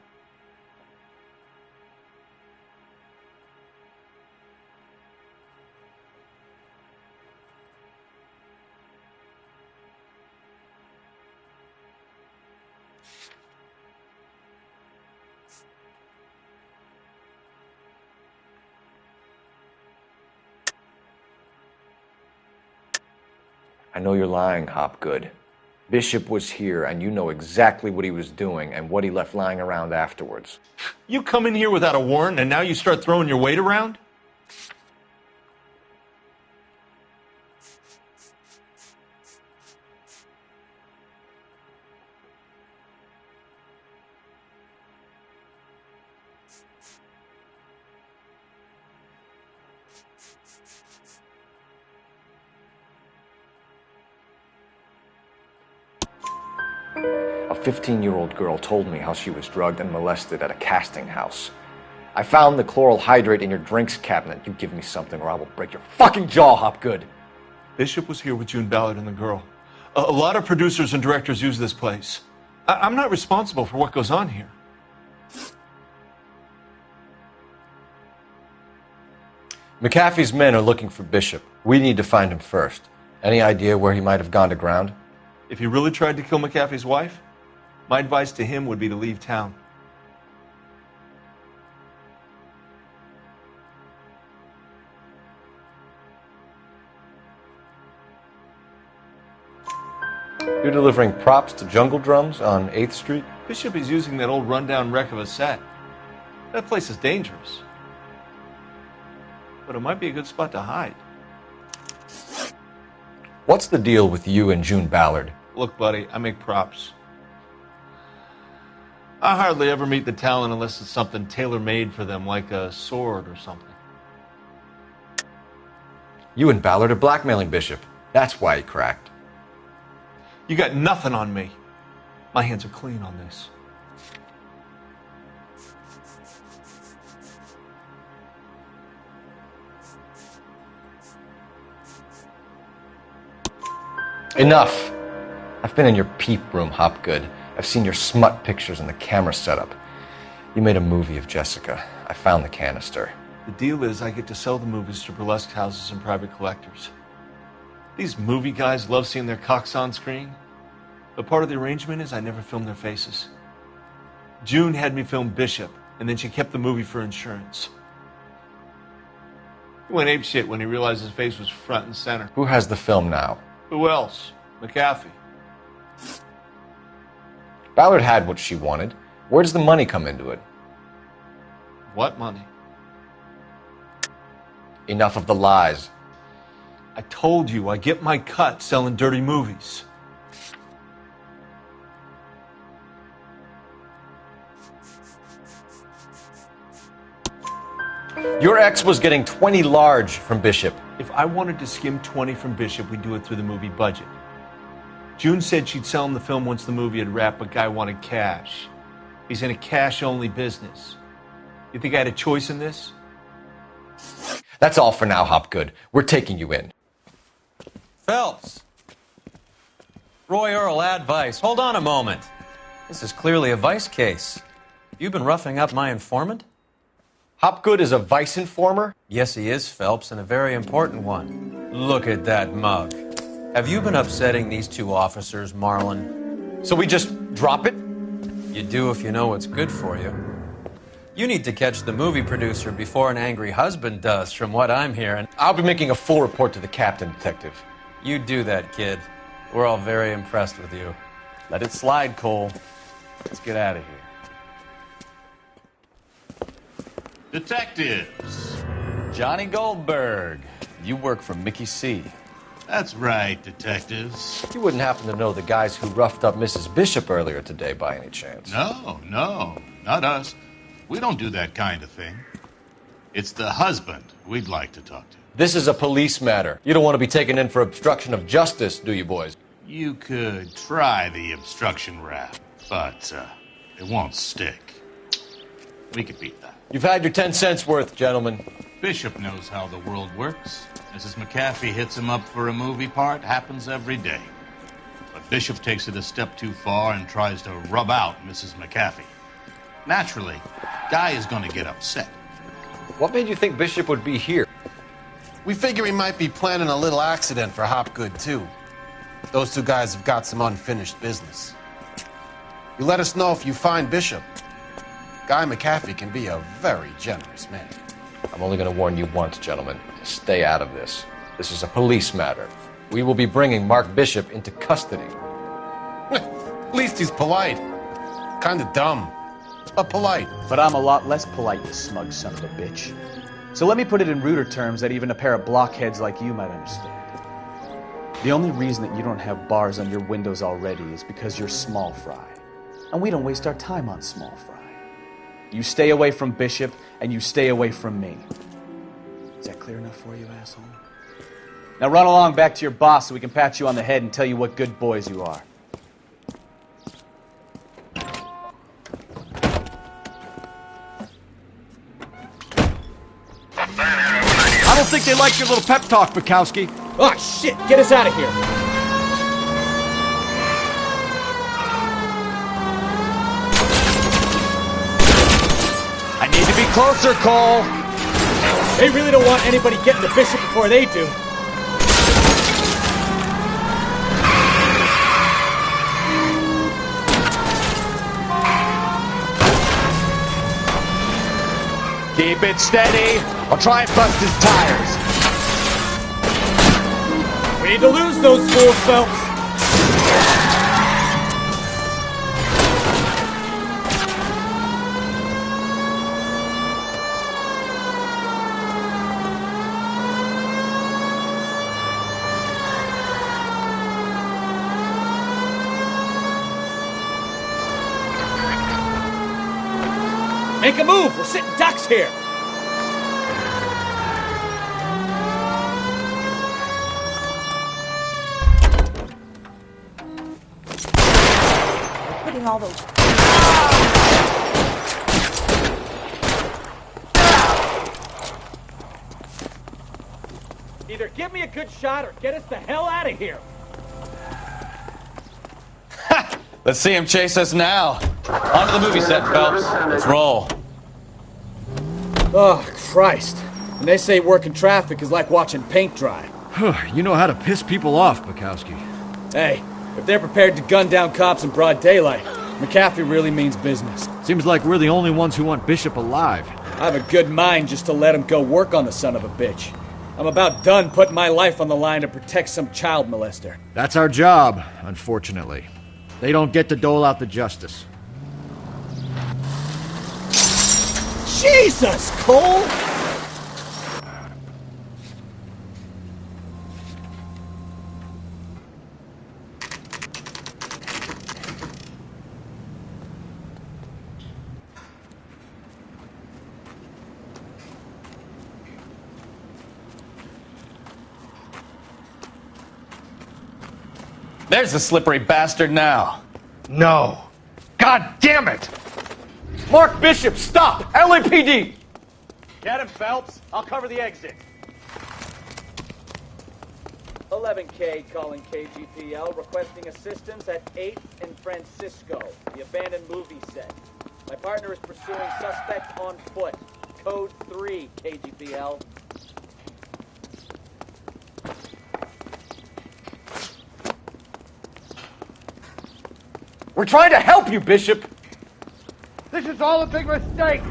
I know you're lying, Hopgood. Bishop was here, and you know exactly what he was doing and what he left lying around afterwards. You come in here without a warrant, and now you start throwing your weight around? A 15-year-old girl told me how she was drugged and molested at a casting house. I found the chloral hydrate in your drinks cabinet. You give me something or I will break your fucking jaw, Hopgood. Bishop was here with June Ballard and the girl. A lot of producers and directors use this place. I'm not responsible for what goes on here. McAfee's men are looking for Bishop. We need to find him first. Any idea where he might have gone to ground? If he really tried to kill McAfee's wife, my advice to him would be to leave town. You're delivering props to Jungle Drums on 8th Street? Bishop is using that old rundown wreck of a set. That place is dangerous. But it might be a good spot to hide. What's the deal with you and June Ballard? Look, buddy, I make props. I hardly ever meet the talent unless it's something tailor-made for them, like a sword or something. You and Ballard are blackmailing Bishop. That's why he cracked. You got nothing on me. My hands are clean on this. Enough! I've been in your peep room, Hopgood. I've seen your smut pictures and the camera setup. You made a movie of Jessica. I found the canister. The deal is I get to sell the movies to burlesque houses and private collectors. These movie guys love seeing their cocks on screen, but part of the arrangement is I never film their faces. June had me film Bishop, and then she kept the movie for insurance. He went apeshit when he realized his face was front and center. Who has the film now? Who else? McAfee. Ballard had what she wanted. Where does the money come into it? What money? Enough of the lies. I told you I get my cut selling dirty movies. Your ex was getting 20 large from Bishop. If I wanted to skim 20 from Bishop, we'd do it through the movie budget. June said she'd sell him the film once the movie had wrapped, but Guy wanted cash. He's in a cash-only business. You think I had a choice in this? That's all for now, Hopgood. We're taking you in. Phelps. Roy Earl, ad vice. Hold on a moment. This is clearly a vice case. You've been roughing up my informant? Hopgood is a vice informer? Yes, he is, Phelps, and a very important one. Look at that mug. Have you been upsetting these two officers, Marlon? So we just drop it? You do if you know what's good for you. You need to catch the movie producer before an angry husband does, from what I'm hearing. I'll be making a full report to the captain, Detective. You do that, kid. We're all very impressed with you. Let it slide, Cole. Let's get out of here. Detectives. Johnny Goldberg. You work for Mickey C. That's right, detectives. You wouldn't happen to know the guys who roughed up Mrs. Bishop earlier today by any chance? No, not us. We don't do that kind of thing. It's the husband we'd like to talk to. This is a police matter. You don't want to be taken in for obstruction of justice, do you, boys? You could try the obstruction rap, but it won't stick. We could beat that. You've had your 10 cents worth, gentlemen. Bishop knows how the world works. Mrs. McAfee hits him up for a movie part. Happens every day. But Bishop takes it a step too far and tries to rub out Mrs. McAfee. Naturally, Guy is going to get upset. What made you think Bishop would be here? We figure he might be planning a little accident for Hopgood, too. Those two guys have got some unfinished business. You let us know if you find Bishop. Guy McAfee can be a very generous man. I'm only going to warn you once, gentlemen. Stay out of this. This is a police matter. We will be bringing Mark Bishop into custody. At least he's polite. Kind of dumb, but polite. But I'm a lot less polite, you smug son of a bitch. So let me put it in ruder terms that even a pair of blockheads like you might understand. The only reason that you don't have bars on your windows already is because you're small fry. And we don't waste our time on small fry. You stay away from Bishop, and you stay away from me. Is that clear enough for you, asshole? Now run along back to your boss so we can pat you on the head and tell you what good boys you are. I don't think they like your little pep talk, Bukowski. Oh, shit! Get us out of here! I need to be closer, Cole. They really don't want anybody getting to Bishop before they do. Keep it steady. I'll try and bust his tires. We need to lose those fools, Phelps. Make a move! We're sitting ducks here! We're putting all those... Either give me a good shot or get us the hell out of here! Let's see him chase us now. On to the movie set, Phelps. Let's roll. Oh, Christ. When they say working traffic is like watching paint dry. You know how to piss people off, Bukowski. Hey, if they're prepared to gun down cops in broad daylight, McAfee really means business. Seems like we're the only ones who want Bishop alive. I have a good mind just to let him go work on the son of a bitch. I'm about done putting my life on the line to protect some child molester. That's our job, unfortunately. They don't get to dole out the justice. Jesus, Cole! There's the slippery bastard now. No. God damn it! Mark Bishop, stop! LAPD! Get him, Phelps. I'll cover the exit. 11K calling KGPL, requesting assistance at 8th and Francisco, the abandoned movie set. My partner is pursuing suspect on foot. Code 3, KGPL. We're trying to help you, Bishop! This is all a big mistake!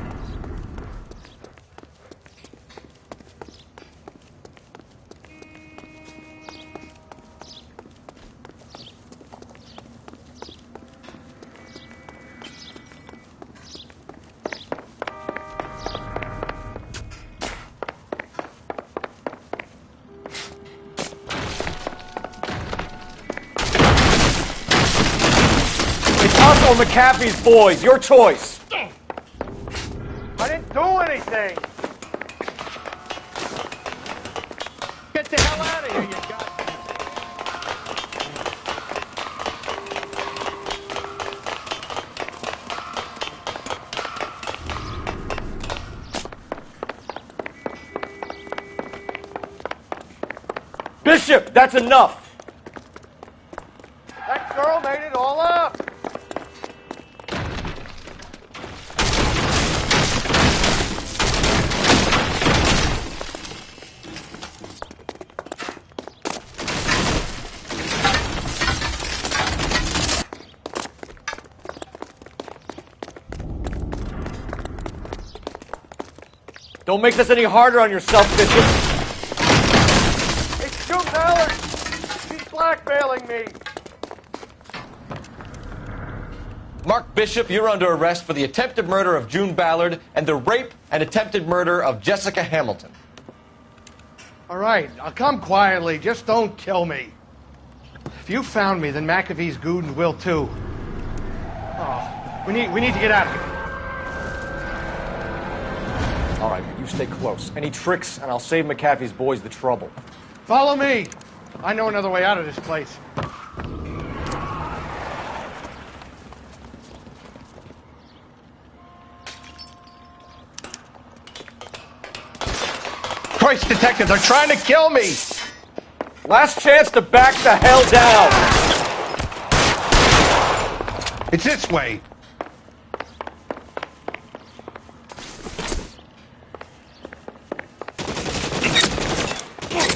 Us or McAfee's boys, your choice. I didn't do anything! Get the hell out of here, you guys! Bishop, that's enough! That girl made it all up! Don't make this any harder on yourself, Bishop. It's June Ballard! She's blackmailing me! Mark Bishop, you're under arrest for the attempted murder of June Ballard and the rape and attempted murder of Jessica Hamilton. All right, I'll come quietly. Just don't kill me. If you found me, then McAfee's goons will too. Oh, we need to get out of here. All right, you stay close. Any tricks, and I'll save McAfee's boys the trouble. Follow me. I know another way out of this place. Christ, detective, they're trying to kill me! Last chance to back the hell down! It's this way.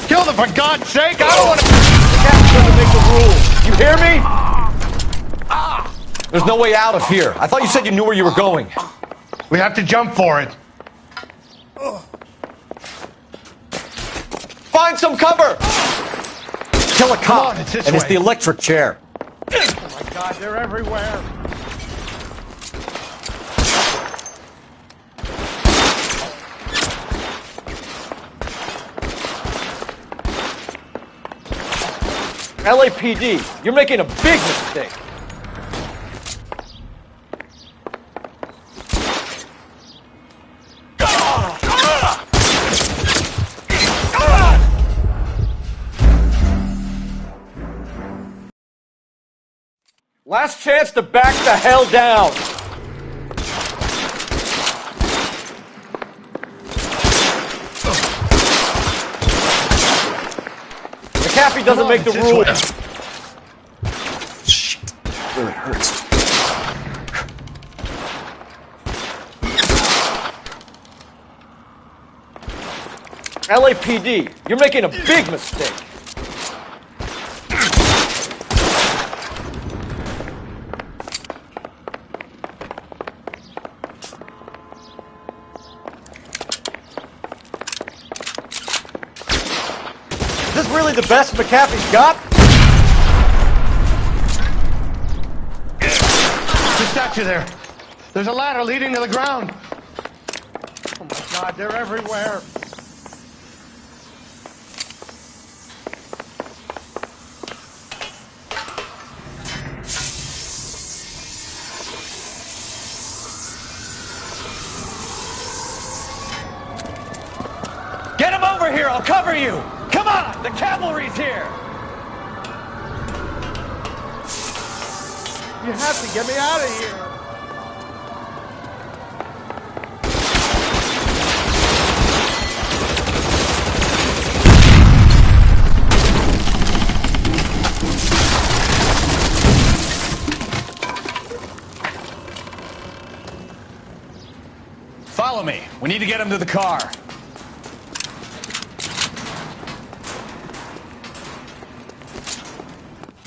Kill them, for God's sake! I don't want to... The captain's gonna make the rules. You hear me? There's no way out of here. I thought you said you knew where you were going. We have to jump for it. Find some cover! Kill a cop, on, it's this and it's way. the electric chair. Oh my God, they're everywhere. LAPD, you're making a big mistake. Last chance to back the hell down. McAfee doesn't make the rules. Shit, really hurts. LAPD, you're making a big mistake. Is this really the best McAfee's got? The statue there. There's a ladder leading to the ground. Oh my God, they're everywhere. Get him over here! I'll cover you! Come on! The cavalry's here! You have to get me out of here. Follow me. We need to get him to the car.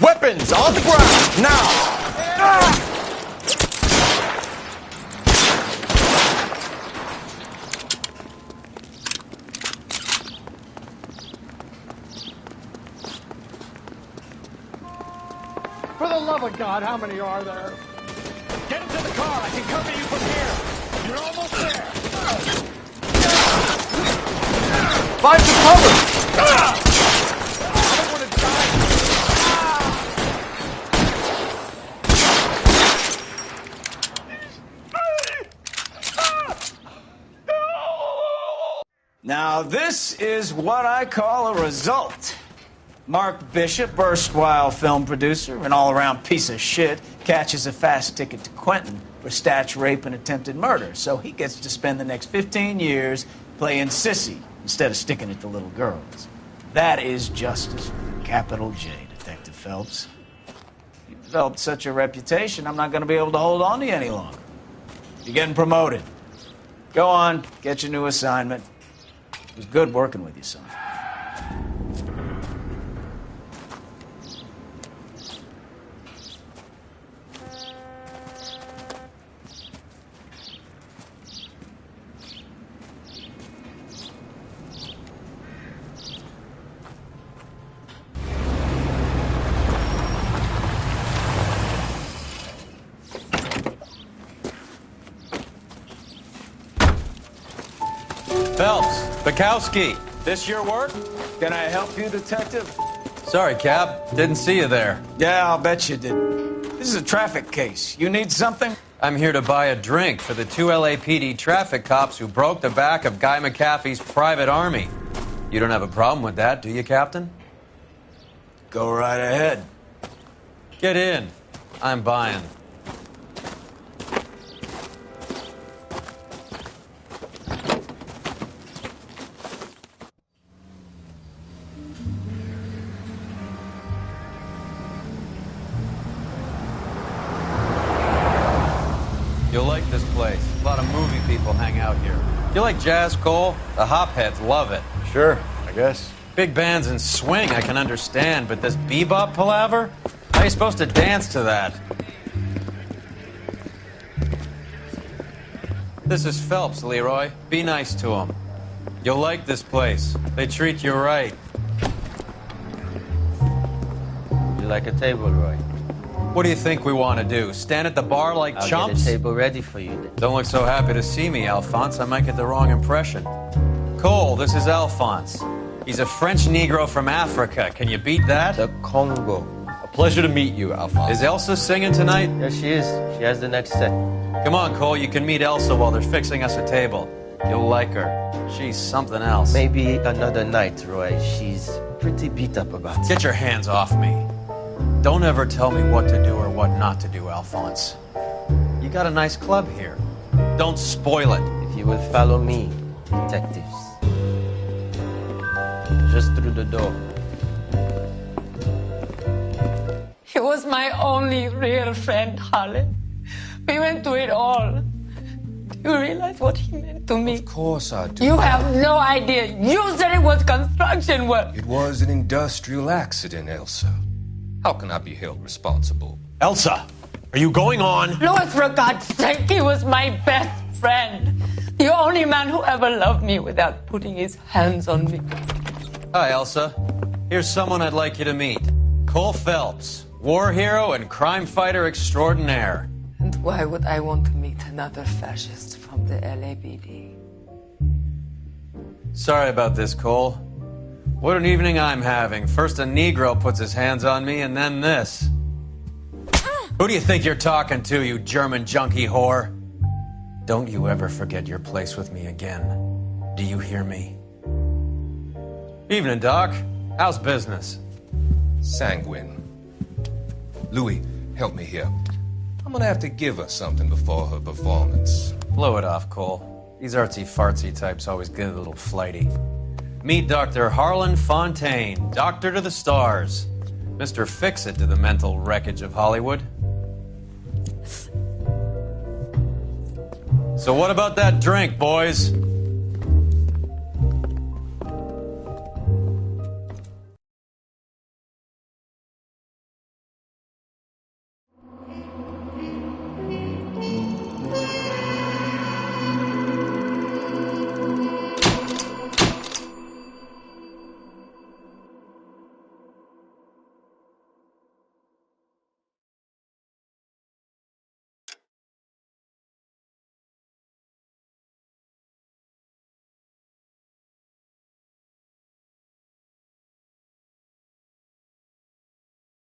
Weapons on the ground, now! For the love of God, how many are there? Get him to the car. I can cover you from here. You're almost there. Find some cover! Now, this is what I call a result. Mark Bishop, erstwhile film producer, an all-around piece of shit, catches a fast ticket to Quentin for statch, rape, and attempted murder. So he gets to spend the next 15 years playing sissy instead of sticking it to little girls. That is justice, capital J, Detective Phelps. You've developed such a reputation, I'm not going to be able to hold on to you any longer. You're getting promoted. Go on, get your new assignment. It was good working with you, son. Phelps, Bukowski. This your work? Can I help you, Detective? Sorry, Cap. Didn't see you there. Yeah, I'll bet you did. This is a traffic case. You need something? I'm here to buy a drink for the 2 LAPD traffic cops who broke the back of Guy McAfee's private army. You don't have a problem with that, do you, Captain? Go right ahead. Get in. I'm buying. You'll like this place. A lot of movie people hang out here. You like jazz, Cole? The hopheads love it. Sure, I guess. Big bands and swing I can understand, but this bebop palaver? How are you supposed to dance to that? This is Phelps, Leroy. Be nice to him. You'll like this place. They treat you right. You like a table, Roy? What do you think we want to do? Stand at the bar like I'll chumps? get a table ready for you then. Don't look so happy to see me, Alphonse. I might get the wrong impression. Cole, this is Alphonse. He's a French Negro from Africa. Can you beat that? The Congo. A pleasure to meet you, Alphonse. Is Elsa singing tonight? Yes, she is. She has the next set. Come on, Cole. You can meet Elsa while they're fixing us a table. You'll like her. She's something else. Maybe another night, Roy. She's pretty beat up about it. Get your hands off me. Don't ever tell me what to do or what not to do, Alphonse. You got a nice club here. Don't spoil it. If you will follow me, detectives. Just through the door. He was my only real friend, Harlan. We went through it all. Do you realize what he meant to me? Of course I do. You have no idea. You said it was construction work. It was an industrial accident, Elsa. How can I be held responsible? Elsa, are you going on? Louis, for God's sake, he was my best friend. The only man who ever loved me without putting his hands on me. Hi, Elsa. Here's someone I'd like you to meet. Cole Phelps, war hero and crime fighter extraordinaire. And why would I want to meet another fascist from the LAPD? Sorry about this, Cole. What an evening I'm having. First a Negro puts his hands on me, and then this. Who do you think you're talking to, you German junkie whore? Don't you ever forget your place with me again. Do you hear me? Evening, Doc. How's business? Sanguine. Louis, help me here. I'm gonna have to give her something before her performance. Blow it off, Cole. These artsy-fartsy types always get a little flighty. Meet Dr. Harlan Fontaine, doctor to the stars. Mr. Fix-It to the mental wreckage of Hollywood. So what about that drink, boys?